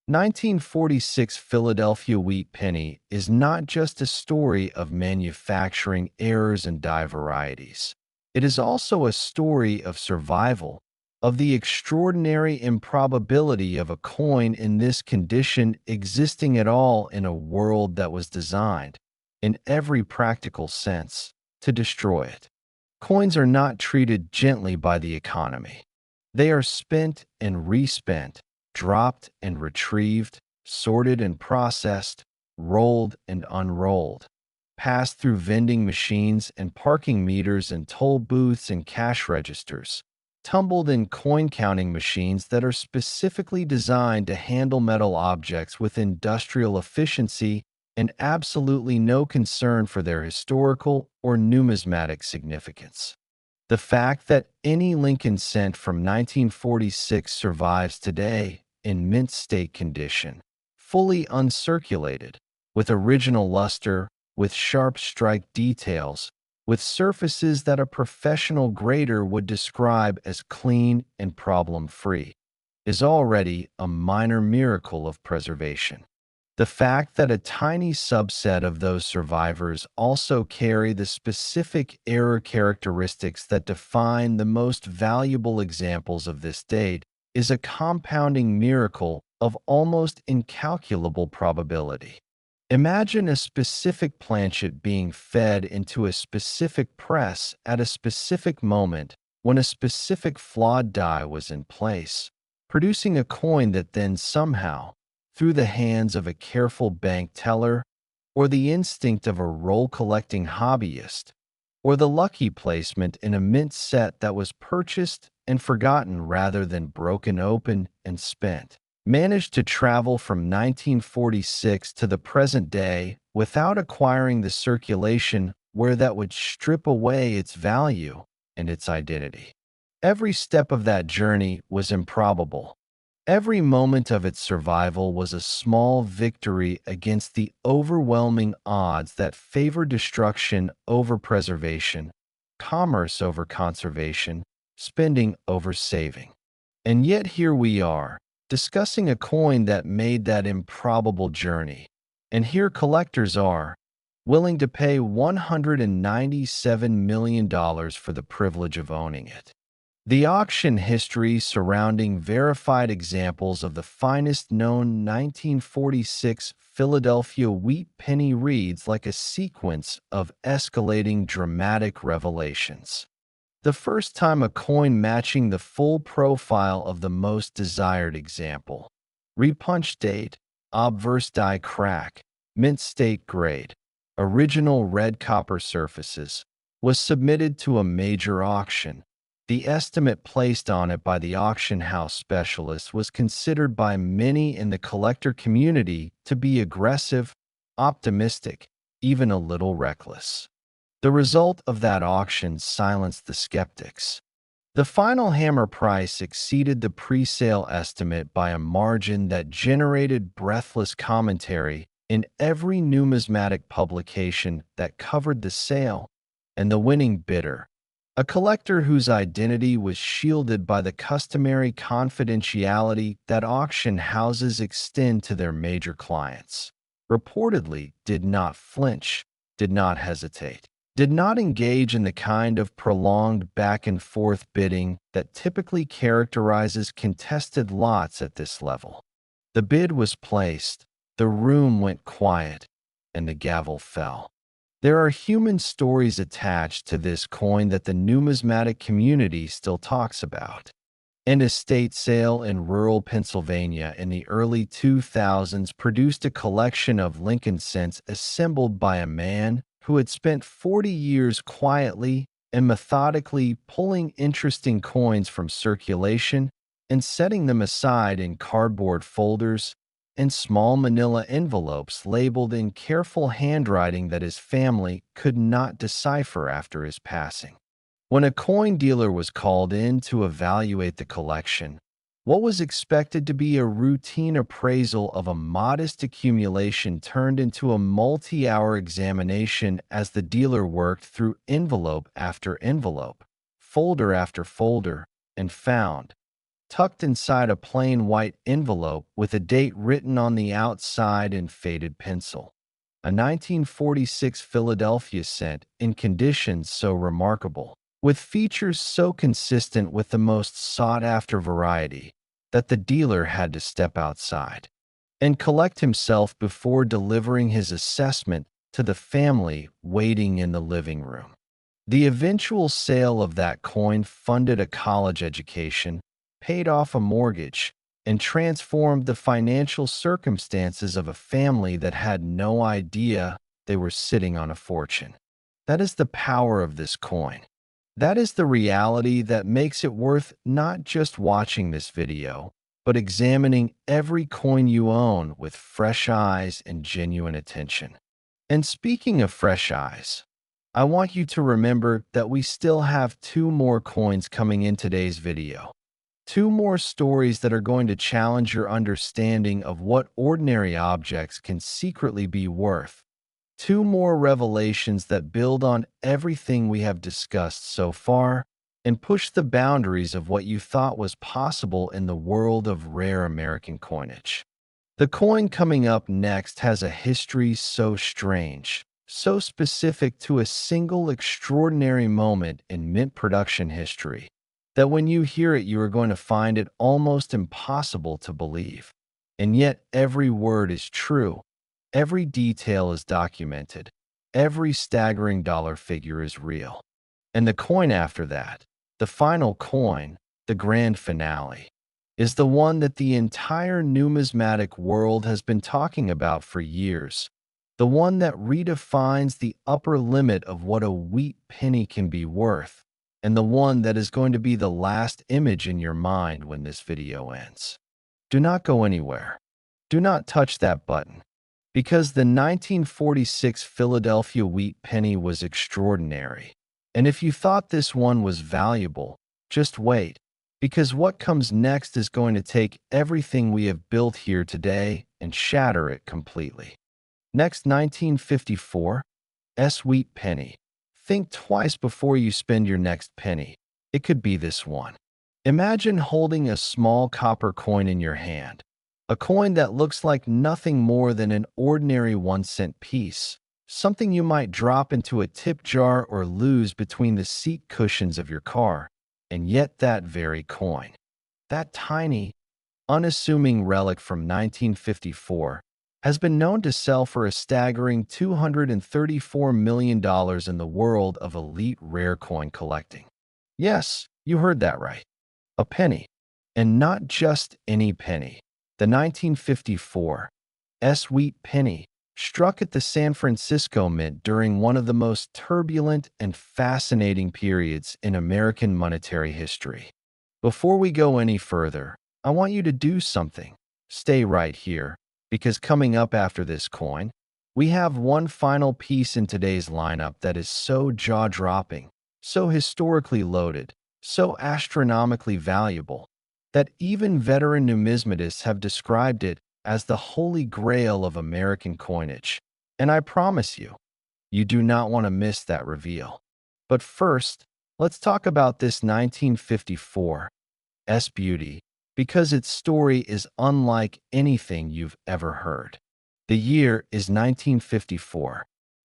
1946 Philadelphia wheat penny is not just a story of manufacturing errors and die varieties. It is also a story of survival, of the extraordinary improbability of a coin in this condition existing at all in a world that was designed, in every practical sense, to destroy it. Coins are not treated gently by the economy. They are spent and respent, dropped and retrieved, sorted and processed, rolled and unrolled, passed through vending machines and parking meters and toll booths and cash registers, tumbled in coin counting machines that are specifically designed to handle metal objects with industrial efficiency and absolutely no concern for their historical or numismatic significance. The fact that any Lincoln cent from 1946 survives today in mint state condition, fully uncirculated, with original luster, with sharp strike details, with surfaces that a professional grader would describe as clean and problem-free, is already a minor miracle of preservation. The fact that a tiny subset of those survivors also carry the specific error characteristics that define the most valuable examples of this date is a compounding miracle of almost incalculable probability. Imagine a specific planchet being fed into a specific press at a specific moment when a specific flawed die was in place, producing a coin that then somehow, through the hands of a careful bank teller, or the instinct of a roll-collecting hobbyist, or the lucky placement in a mint set that was purchased and forgotten rather than broken open and spent, managed to travel from 1946 to the present day without acquiring the circulation where that would strip away its value and its identity. Every step of that journey was improbable. Every moment of its survival was a small victory against the overwhelming odds that favor destruction over preservation, commerce over conservation, spending over saving. And yet here we are, discussing a coin that made that improbable journey. And here collectors are, willing to pay $197 million for the privilege of owning it. The auction history surrounding verified examples of the finest known 1946 Philadelphia wheat penny reads like a sequence of escalating dramatic revelations. The first time a coin matching the full profile of the most desired example. Repunched date, obverse die crack, mint state grade, original red copper surfaces, was submitted to a major auction. The estimate placed on it by the auction house specialist was considered by many in the collector community to be aggressive, optimistic, even a little reckless. The result of that auction silenced the skeptics. The final hammer price exceeded the pre-sale estimate by a margin that generated breathless commentary in every numismatic publication that covered the sale, and the winning bidder, a collector whose identity was shielded by the customary confidentiality that auction houses extend to their major clients, reportedly did not flinch, did not hesitate, did not engage in the kind of prolonged back-and-forth bidding that typically characterizes contested lots at this level. The bid was placed, the room went quiet, and the gavel fell. There are human stories attached to this coin that the numismatic community still talks about. An estate sale in rural Pennsylvania in the early 2000s produced a collection of Lincoln cents assembled by a man who had spent 40 years quietly and methodically pulling interesting coins from circulation and setting them aside in cardboard folders and small manila envelopes labeled in careful handwriting that his family could not decipher after his passing. When a coin dealer was called in to evaluate the collection, what was expected to be a routine appraisal of a modest accumulation turned into a multi-hour examination as the dealer worked through envelope after envelope, folder after folder, and found, tucked inside a plain white envelope with a date written on the outside in faded pencil, a 1946 Philadelphia cent in conditions so remarkable, with features so consistent with the most sought-after variety, that the dealer had to step outside and collect himself before delivering his assessment to the family waiting in the living room. The eventual sale of that coin funded a college education, paid off a mortgage, and transformed the financial circumstances of a family that had no idea they were sitting on a fortune. That is the power of this coin. That is the reality that makes it worth not just watching this video, but examining every coin you own with fresh eyes and genuine attention. And speaking of fresh eyes, I want you to remember that we still have two more coins coming in today's video. Two more stories that are going to challenge your understanding of what ordinary objects can secretly be worth. Two more revelations that build on everything we have discussed so far and push the boundaries of what you thought was possible in the world of rare American coinage. The coin coming up next has a history so strange, so specific to a single extraordinary moment in mint production history, that when you hear it, you are going to find it almost impossible to believe. And yet, every word is true. Every detail is documented. Every staggering dollar figure is real. And the coin after that, the final coin, the grand finale, is the one that the entire numismatic world has been talking about for years. The one that redefines the upper limit of what a wheat penny can be worth. And the one that is going to be the last image in your mind when this video ends. Do not go anywhere. Do not touch that button. Because the 1946 Philadelphia wheat penny was extraordinary. And if you thought this one was valuable, just wait, because what comes next is going to take everything we have built here today and shatter it completely. Next, 1954, wheat penny. Think twice before you spend your next penny. It could be this one. Imagine holding a small copper coin in your hand. A coin that looks like nothing more than an ordinary 1-cent piece, something you might drop into a tip jar or lose between the seat cushions of your car. And yet that very coin, that tiny, unassuming relic from 1954, has been known to sell for a staggering $234 million in the world of elite rare coin collecting. Yes, you heard that right. A penny. And not just any penny. The 1954 wheat penny struck at the San Francisco Mint during one of the most turbulent and fascinating periods in American monetary history. Before we go any further, I want you to do something. Stay right here, because coming up after this coin, we have one final piece in today's lineup that is so jaw-dropping, so historically loaded, so astronomically valuable, that even veteran numismatists have described it as the holy grail of American coinage. And I promise you, you do not want to miss that reveal. But first, let's talk about this 1954 beauty, because its story is unlike anything you've ever heard. The year is 1954.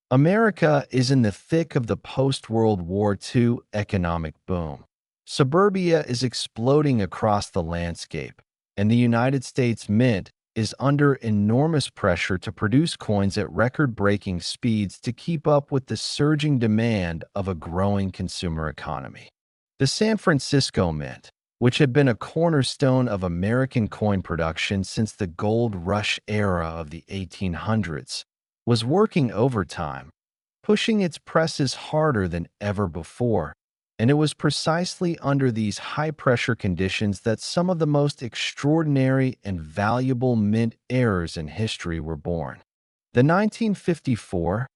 America is in the thick of the post-World War II economic boom. Suburbia is exploding across the landscape, and the United States Mint is under enormous pressure to produce coins at record-breaking speeds to keep up with the surging demand of a growing consumer economy. The San Francisco Mint, which had been a cornerstone of American coin production since the gold rush era of the 1800s, was working overtime, pushing its presses harder than ever before. And it was precisely under these high-pressure conditions that some of the most extraordinary and valuable mint errors in history were born. The 1954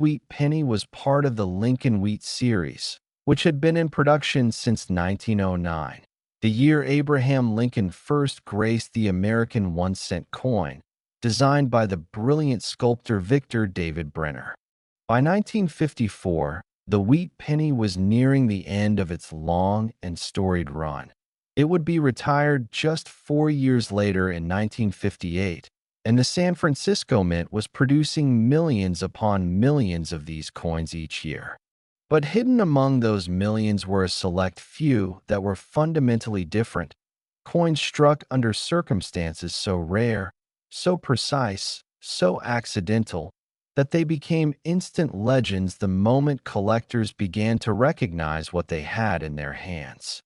wheat penny was part of the Lincoln Wheat series, which had been in production since 1909, the year Abraham Lincoln first graced the American 1-cent coin, designed by the brilliant sculptor Victor David Brenner. By 1954, the wheat penny was nearing the end of its long and storied run. It would be retired just 4 years later in 1958, and the San Francisco Mint was producing millions upon millions of these coins each year. But hidden among those millions were a select few that were fundamentally different, coins struck under circumstances so rare, so precise, so accidental, that they became instant legends the moment collectors began to recognize what they had in their hands.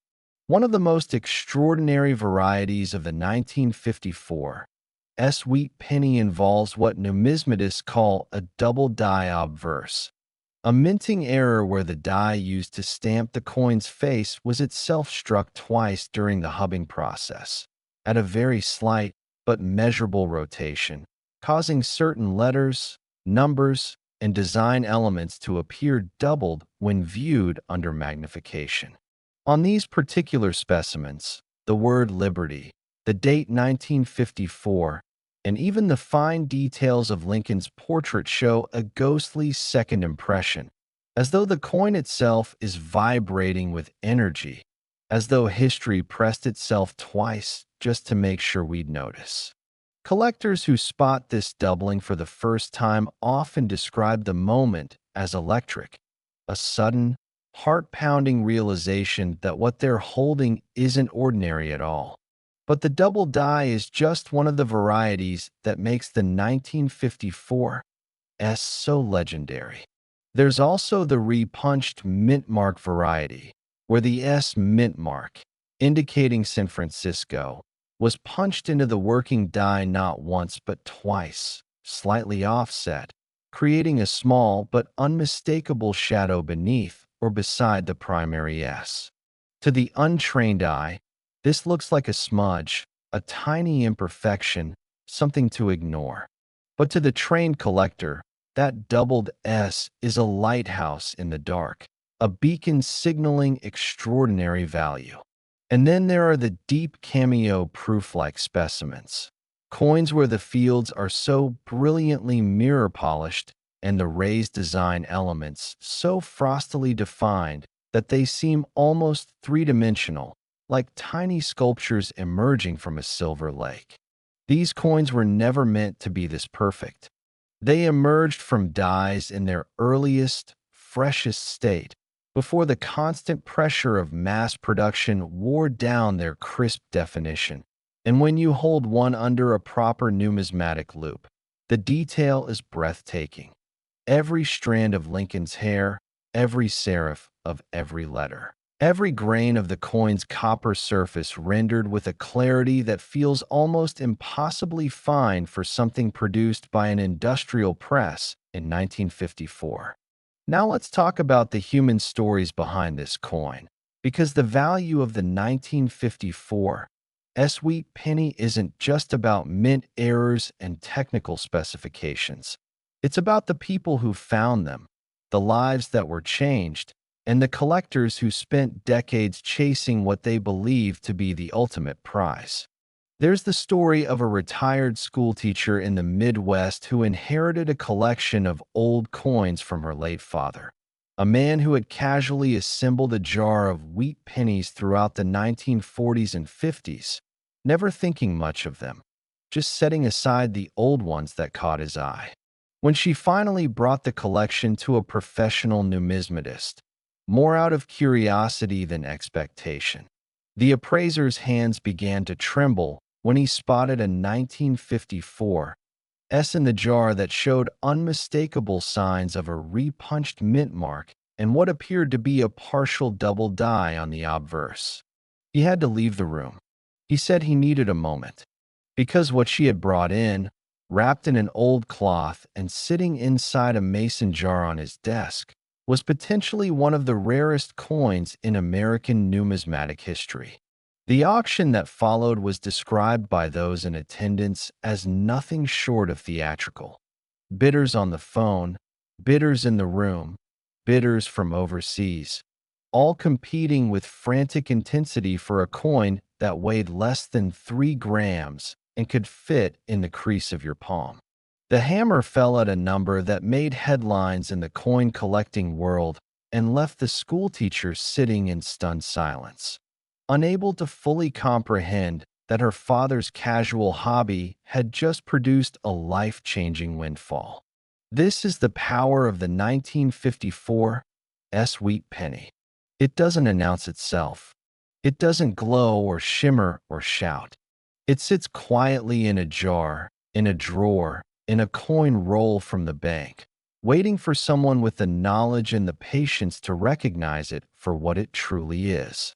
One of the most extraordinary varieties of the 1954 wheat penny involves what numismatists call a double die obverse, a minting error where the die used to stamp the coin's face was itself struck twice during the hubbing process, at a very slight but measurable rotation, causing certain letters, numbers, and design elements to appear doubled when viewed under magnification. On these particular specimens, the word liberty, the date 1954, and even the fine details of Lincoln's portrait show a ghostly second impression, as though the coin itself is vibrating with energy, as though history pressed itself twice just to make sure we'd notice. Collectors who spot this doubling for the first time often describe the moment as electric, a sudden, heart-pounding realization that what they're holding isn't ordinary at all. But the double die is just one of the varieties that makes the 1954 so legendary. There's also the repunched mintmark variety, where the S mint mark, indicating San Francisco, was punched into the working die not once but twice, slightly offset, creating a small but unmistakable shadow beneath or beside the primary S. To the untrained eye, this looks like a smudge, a tiny imperfection, something to ignore. But to the trained collector, that doubled S is a lighthouse in the dark, a beacon signaling extraordinary value. And then there are the deep cameo proof-like specimens, coins where the fields are so brilliantly mirror-polished and the raised design elements so frostily defined that they seem almost three-dimensional, like tiny sculptures emerging from a silver lake. These coins were never meant to be this perfect. They emerged from dies in their earliest, freshest state, before the constant pressure of mass production wore down their crisp definition. And when you hold one under a proper numismatic loop, the detail is breathtaking. Every strand of Lincoln's hair, every serif of every letter, every grain of the coin's copper surface rendered with a clarity that feels almost impossibly fine for something produced by an industrial press in 1954. Now let's talk about the human stories behind this coin, because the value of the 1954 wheat penny isn't just about mint errors and technical specifications. It's about the people who found them, the lives that were changed, and the collectors who spent decades chasing what they believed to be the ultimate prize. There's the story of a retired schoolteacher in the Midwest who inherited a collection of old coins from her late father, a man who had casually assembled a jar of wheat pennies throughout the 1940s and 50s, never thinking much of them, just setting aside the old ones that caught his eye. When she finally brought the collection to a professional numismatist, more out of curiosity than expectation, the appraiser's hands began to tremble when he spotted a 1954 in the jar that showed unmistakable signs of a repunched mint mark and what appeared to be a partial double die on the obverse. He had to leave the room. He said he needed a moment, because what she had brought in, wrapped in an old cloth and sitting inside a mason jar on his desk, was potentially one of the rarest coins in American numismatic history. The auction that followed was described by those in attendance as nothing short of theatrical. Bidders on the phone, bidders in the room, bidders from overseas, all competing with frantic intensity for a coin that weighed less than 3 grams and could fit in the crease of your palm. The hammer fell at a number that made headlines in the coin collecting world and left the schoolteacher sitting in stunned silence, unable to fully comprehend that her father's casual hobby had just produced a life-changing windfall. This is the power of the 1954 wheat penny. It doesn't announce itself. It doesn't glow or shimmer or shout. It sits quietly in a jar, in a drawer, in a coin roll from the bank, waiting for someone with the knowledge and the patience to recognize it for what it truly is.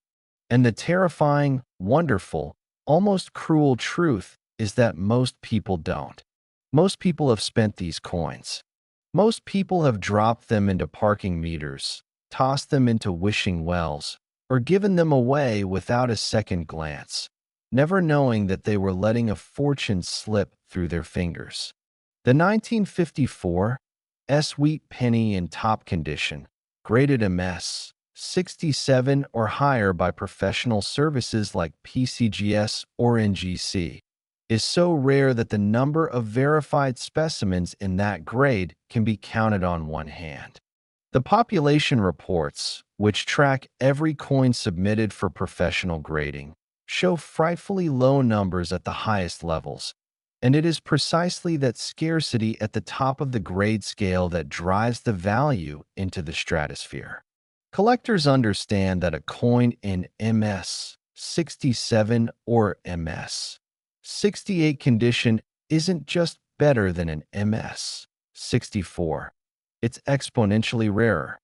And the terrifying, wonderful, almost cruel truth is that most people don't. Most people have spent these coins. Most people have dropped them into parking meters, tossed them into wishing wells, or given them away without a second glance, never knowing that they were letting a fortune slip through their fingers. The 1954 Wheat penny in top condition, graded MS, 67 or higher by professional services like PCGS or NGC, is so rare that the number of verified specimens in that grade can be counted on one hand. The population reports, which track every coin submitted for professional grading, show frightfully low numbers at the highest levels, and it is precisely that scarcity at the top of the grade scale that drives the value into the stratosphere. Collectors understand that a coin in MS 67 or MS 68 condition isn't just better than an MS 64. It's exponentially rarer,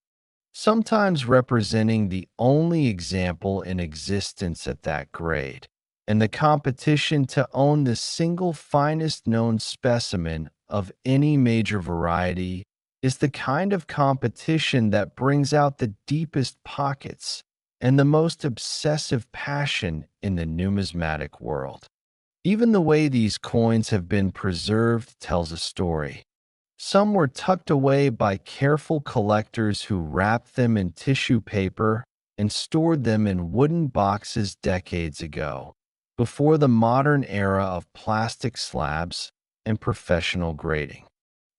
sometimes representing the only example in existence at that grade. And the competition to own the single finest known specimen of any major variety is the kind of competition that brings out the deepest pockets and the most obsessive passion in the numismatic world. Even the way these coins have been preserved tells a story. Some were tucked away by careful collectors who wrapped them in tissue paper and stored them in wooden boxes decades ago, before the modern era of plastic slabs and professional grading.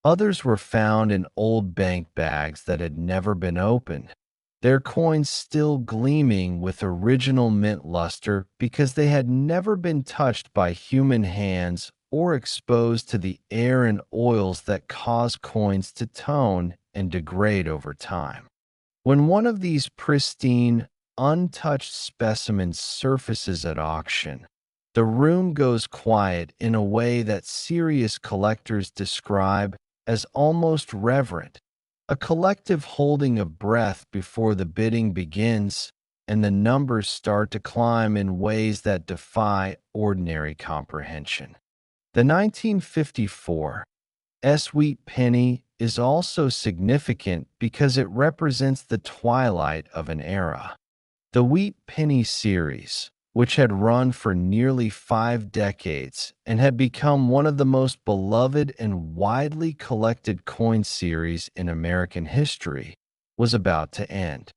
Others were found in old bank bags that had never been opened, their coins still gleaming with original mint luster because they had never been touched by human hands or exposed to the air and oils that cause coins to tone and degrade over time. When one of these pristine, untouched specimens surfaces at auction, the room goes quiet in a way that serious collectors describe as almost reverent, a collective holding of breath before the bidding begins and the numbers start to climb in ways that defy ordinary comprehension. The 1954 Wheat penny is also significant because it represents the twilight of an era. The Wheat Penny series, which had run for nearly 5 decades and had become one of the most beloved and widely collected coin series in American history, was about to end.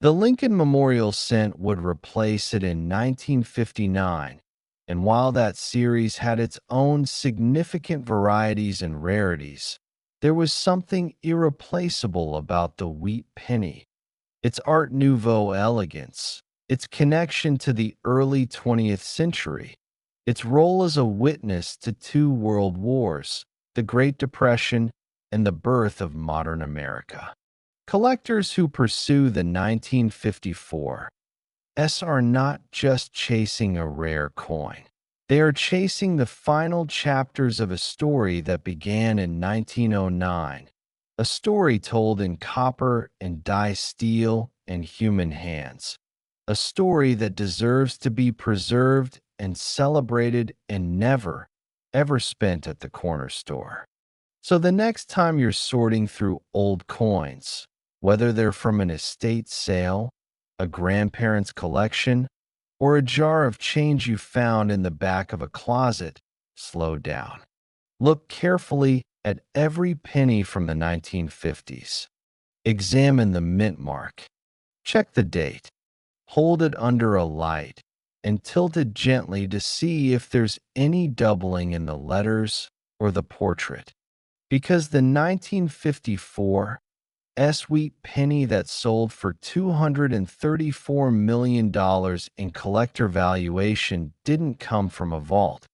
The Lincoln Memorial Cent would replace it in 1959, and while that series had its own significant varieties and rarities, there was something irreplaceable about the Wheat Penny. Its Art Nouveau elegance, its connection to the early 20th century, its role as a witness to 2 world wars, the Great Depression, and the birth of modern America. Collectors who pursue the 1954 are not just chasing a rare coin. They are chasing the final chapters of a story that began in 1909, a story told in copper and die steel and human hands, a story that deserves to be preserved and celebrated and never, ever spent at the corner store. So the next time you're sorting through old coins, whether they're from an estate sale, a grandparent's collection, or a jar of change you found in the back of a closet, slow down. Look carefully at every penny from the 1950s. Examine the mint mark. Check the date. Hold it under a light and tilt it gently to see if there's any doubling in the letters or the portrait. Because the 1954 Wheat penny that sold for $234 million in collector valuation didn't come from a vault.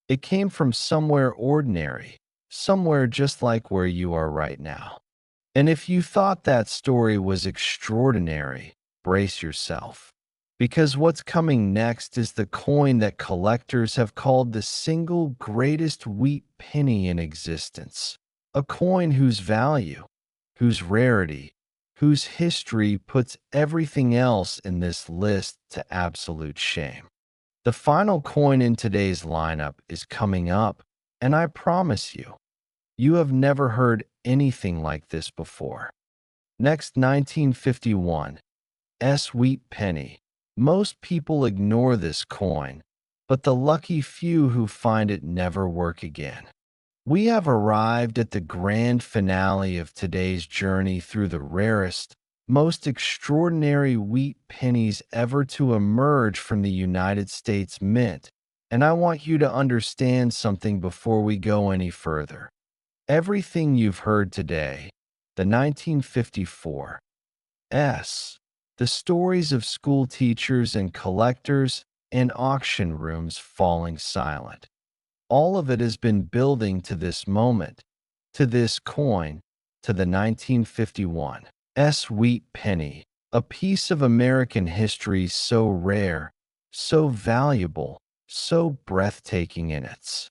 It came from somewhere ordinary, somewhere just like where you are right now. And if you thought that story was extraordinary, brace yourself. Because what's coming next is the coin that collectors have called the single greatest wheat penny in existence. A coin whose value, whose rarity, whose history puts everything else in this list to absolute shame. The final coin in today's lineup is coming up, and I promise you, you have never heard anything like this before. Next, 1951, Wheat Penny. Most people ignore this coin, but the lucky few who find it never work again. We have arrived at the grand finale of today's journey through the rarest, most extraordinary wheat pennies ever to emerge from the United States Mint, and I want you to understand something before we go any further. Everything you've heard today, the 1954 the stories of school teachers and collectors and auction rooms falling silent. All of it has been building to this moment, to this coin, to the 1951 Wheat Penny, a piece of American history so rare, so valuable, so breathtaking in its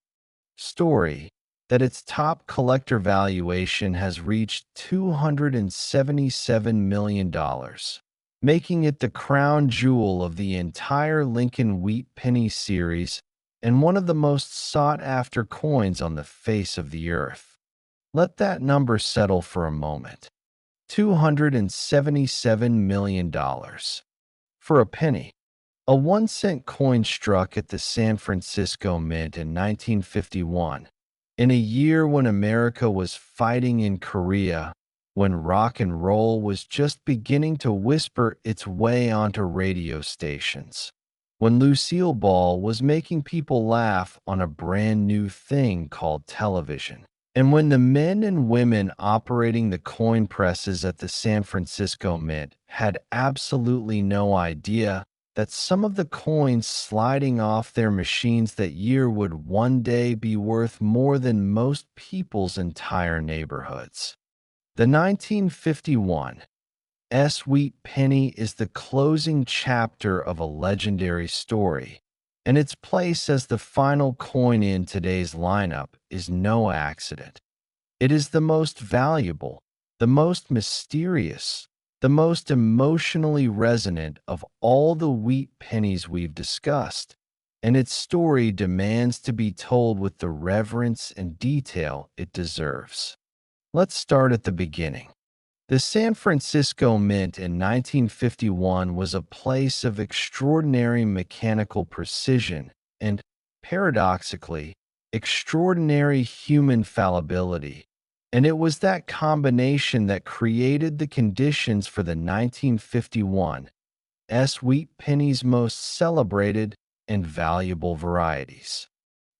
story that its top collector valuation has reached $277 million, making it the crown jewel of the entire Lincoln Wheat Penny series and one of the most sought-after coins on the face of the earth. Let that number settle for a moment. $277 million. For a penny. A 1-cent coin struck at the San Francisco Mint in 1951, in a year when America was fighting in Korea, when rock and roll was just beginning to whisper its way onto radio stations, when Lucille Ball was making people laugh on a brand new thing called television, and when the men and women operating the coin presses at the San Francisco Mint had absolutely no idea that some of the coins sliding off their machines that year would one day be worth more than most people's entire neighborhoods. The 1951 Wheat Penny is the closing chapter of a legendary story, and its place as the final coin in today's lineup is no accident. It is the most valuable, the most mysterious, the most emotionally resonant of all the wheat pennies we've discussed, and its story demands to be told with the reverence and detail it deserves. Let's start at the beginning. The San Francisco Mint in 1951 was a place of extraordinary mechanical precision and, paradoxically, extraordinary human fallibility. And it was that combination that created the conditions for the 1951 Wheat Penny's most celebrated and valuable varieties.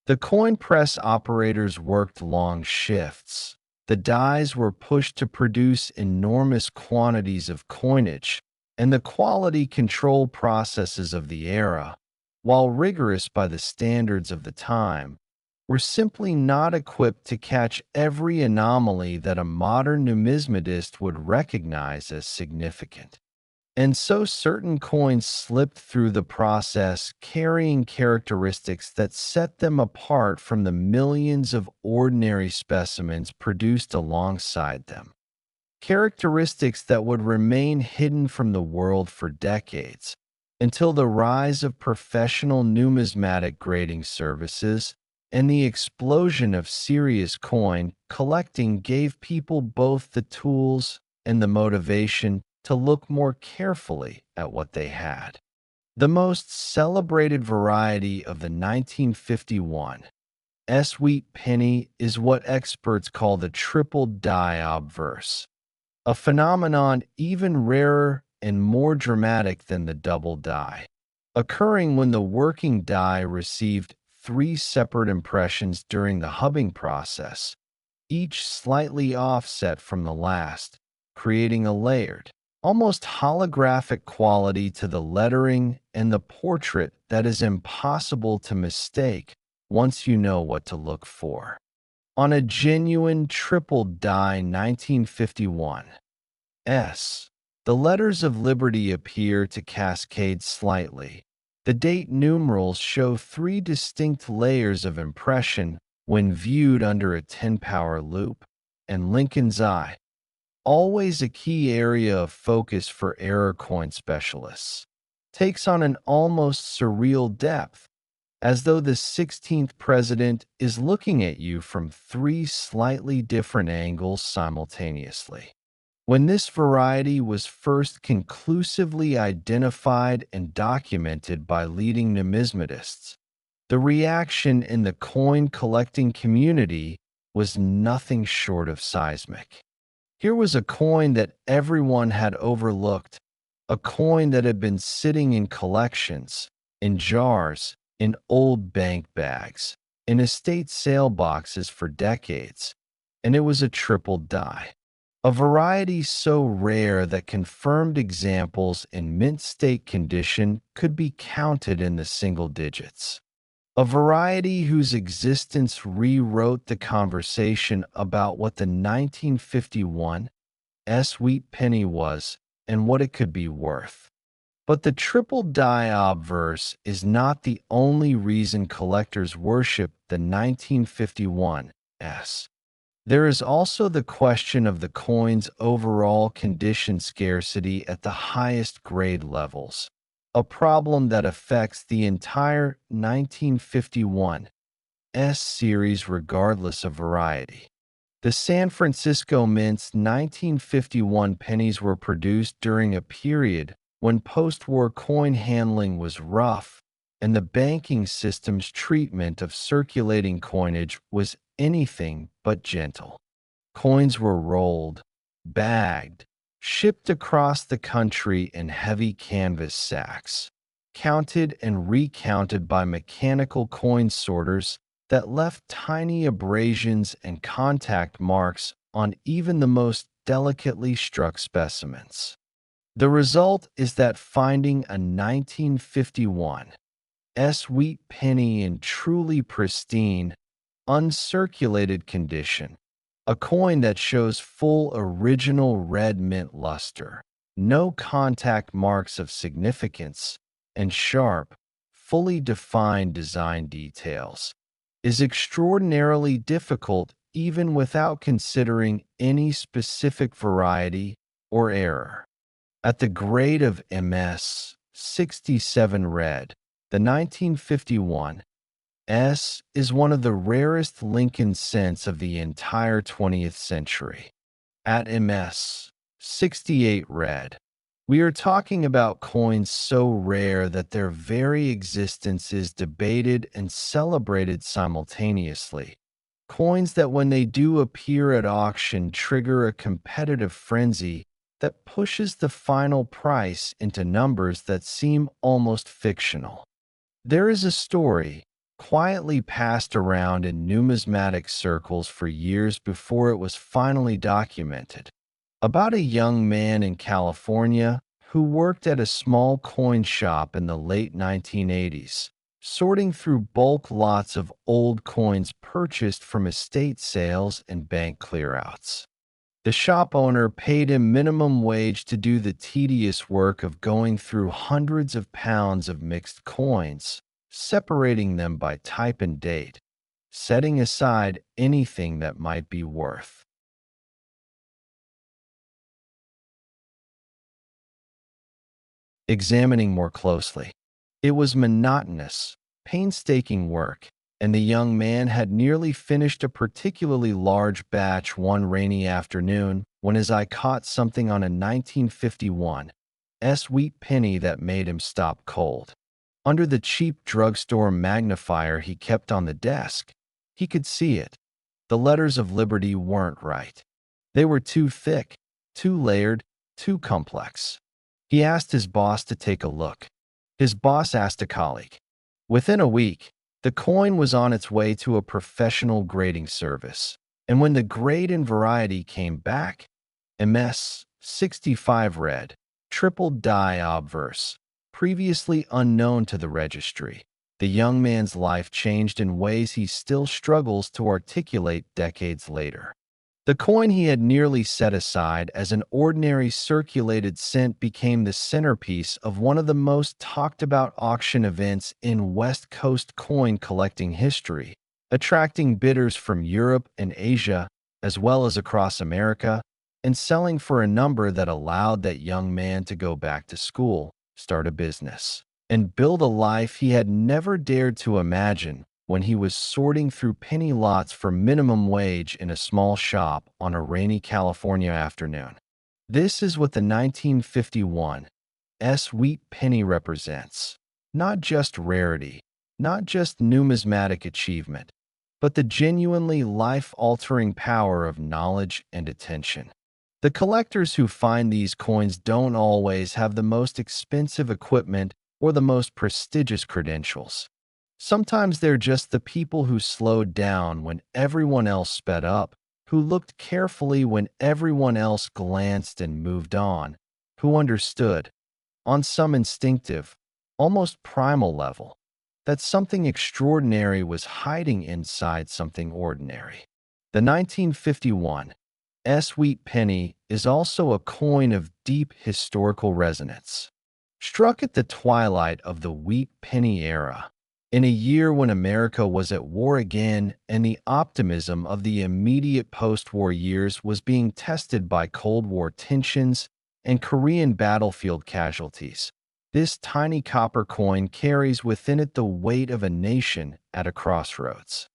The coin press operators worked long shifts. The dies were pushed to produce enormous quantities of coinage, and the quality control processes of the era, while rigorous by the standards of the time, were simply not equipped to catch every anomaly that a modern numismatist would recognize as significant. And so certain coins slipped through the process, carrying characteristics that set them apart from the millions of ordinary specimens produced alongside them. Characteristics that would remain hidden from the world for decades, until the rise of professional numismatic grading services and the explosion of serious coin collecting gave people both the tools and the motivation to look more carefully at what they had. The most celebrated variety of the 1951 Wheat Penny is what experts call the triple die obverse, a phenomenon even rarer and more dramatic than the double die, occurring when the working die received 3 separate impressions during the hubbing process, each slightly offset from the last, creating a layered, almost holographic quality to the lettering and the portrait that is impossible to mistake once you know what to look for. On a genuine triple die 1951 the letters of Liberty appear to cascade slightly. The date numerals show 3 distinct layers of impression when viewed under a 10-power loop, and Lincoln's eye, always a key area of focus for error coin specialists, takes on an almost surreal depth, as though the 16th president is looking at you from three slightly different angles simultaneously. When this variety was first conclusively identified and documented by leading numismatists, the reaction in the coin collecting community was nothing short of seismic. Here was a coin that everyone had overlooked, a coin that had been sitting in collections, in jars, in old bank bags, in estate sale boxes for decades, and it was a triple die. A variety so rare that confirmed examples in mint state condition could be counted in the single digits. A variety whose existence rewrote the conversation about what the 1951 wheat penny was and what it could be worth. But the triple die obverse is not the only reason collectors worship the 1951 S. There is also the question of the coin's overall condition scarcity at the highest grade levels, a problem that affects the entire 1951 S series regardless of variety. The San Francisco Mint's 1951 pennies were produced during a period when post-war coin handling was rough and the banking system's treatment of circulating coinage was anything but gentle. Coins were rolled, bagged, shipped across the country in heavy canvas sacks, counted and recounted by mechanical coin sorters that left tiny abrasions and contact marks on even the most delicately struck specimens. The result is that finding a 1951 wheat penny in truly pristine, uncirculated condition, a coin that shows full original red mint luster, no contact marks of significance, and sharp, fully defined design details, is extraordinarily difficult even without considering any specific variety or error. At the grade of MS 67 red, the 1951 S is one of the rarest Lincoln cents of the entire 20th century. At MS 68 red, we are talking about coins so rare that their very existence is debated and celebrated simultaneously. Coins that when they do appear at auction trigger a competitive frenzy that pushes the final price into numbers that seem almost fictional. There is a story, quietly passed around in numismatic circles for years before it was finally documented, about a young man in California who worked at a small coin shop in the late 1980s, sorting through bulk lots of old coins purchased from estate sales and bank clearouts. The shop owner paid him minimum wage to do the tedious work of going through hundreds of pounds of mixed coins, separating them by type and date, setting aside anything that might be worth. Examining more closely, it was monotonous, painstaking work, and the young man had nearly finished a particularly large batch one rainy afternoon when his eye caught something on a 1951 wheat penny that made him stop cold. Under the cheap drugstore magnifier he kept on the desk, he could see it. The letters of Liberty weren't right. They were too thick, too layered, too complex. He asked his boss to take a look. His boss asked a colleague. Within a week, the coin was on its way to a professional grading service, and when the grade and variety came back, MS 65 red, triple die obverse, previously unknown to the registry, the young man's life changed in ways he still struggles to articulate decades later. The coin he had nearly set aside as an ordinary circulated cent became the centerpiece of one of the most talked about auction events in West Coast coin collecting history, attracting bidders from Europe and Asia, as well as across America, and selling for a number that allowed that young man to go back to school, start a business, and build a life he had never dared to imagine when he was sorting through penny lots for minimum wage in a small shop on a rainy California afternoon. This is what the 1951 wheat penny represents. Not just rarity, not just numismatic achievement, but the genuinely life-altering power of knowledge and attention. The collectors who find these coins don't always have the most expensive equipment or the most prestigious credentials. Sometimes they're just the people who slowed down when everyone else sped up, who looked carefully when everyone else glanced and moved on, who understood, on some instinctive, almost primal level, that something extraordinary was hiding inside something ordinary. The 1951 wheat penny is also a coin of deep historical resonance. Struck at the twilight of the wheat penny era, in a year when America was at war again and the optimism of the immediate post-war years was being tested by Cold War tensions and Korean battlefield casualties, this tiny copper coin carries within it the weight of a nation at a crossroads.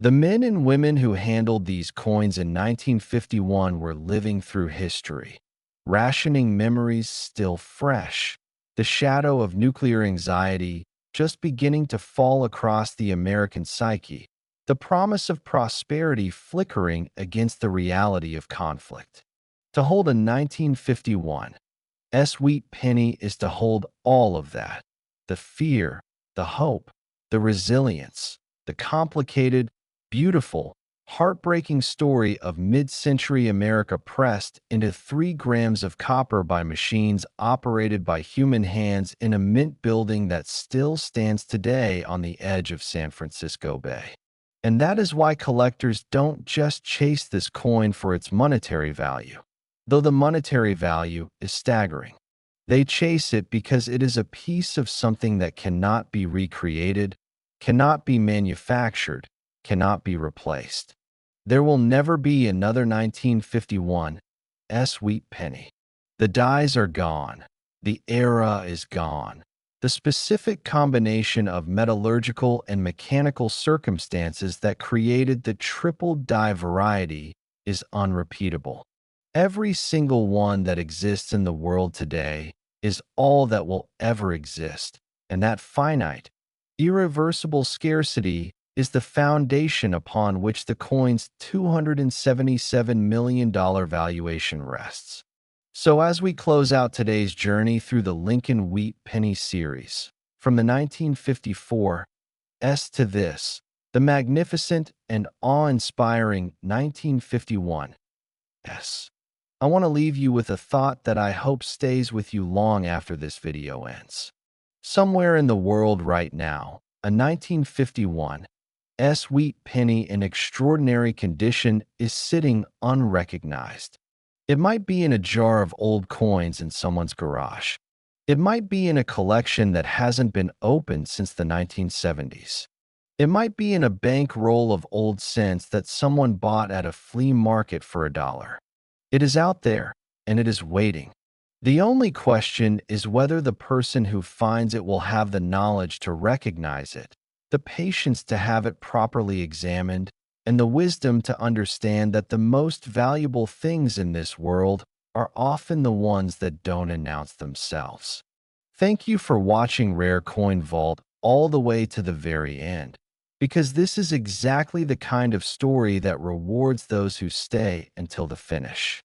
The men and women who handled these coins in 1951 were living through history, rationing memories still fresh, the shadow of nuclear anxiety just beginning to fall across the American psyche, the promise of prosperity flickering against the reality of conflict. To hold a 1951 wheat penny is to hold all of that: the fear, the hope, the resilience, the complicated, beautiful, heartbreaking story of mid-century America pressed into 3 grams of copper by machines operated by human hands in a mint building that still stands today on the edge of San Francisco Bay. And that is why collectors don't just chase this coin for its monetary value, though the monetary value is staggering. They chase it because it is a piece of something that cannot be recreated, cannot be manufactured, cannot be replaced. There will never be another 1951 wheat penny. The dies are gone. The era is gone. The specific combination of metallurgical and mechanical circumstances that created the triple die variety is unrepeatable. Every single one that exists in the world today is all that will ever exist, and that finite, irreversible scarcity is the foundation upon which the coin's $277 million valuation rests. So as we close out today's journey through the Lincoln Wheat Penny series, from the 1954 to this, the magnificent and awe-inspiring 1951 I want to leave you with a thought that I hope stays with you long after this video ends. Somewhere in the world right now, a 1951 wheat penny in extraordinary condition is sitting unrecognized. It might be in a jar of old coins in someone's garage. It might be in a collection that hasn't been opened since the 1970s. It might be in a bank roll of old cents that someone bought at a flea market for $1. It is out there, and it is waiting. The only question is whether the person who finds it will have the knowledge to recognize it, the patience to have it properly examined, and the wisdom to understand that the most valuable things in this world are often the ones that don't announce themselves. Thank you for watching Rare Coin Vault all the way to the very end, because this is exactly the kind of story that rewards those who stay until the finish.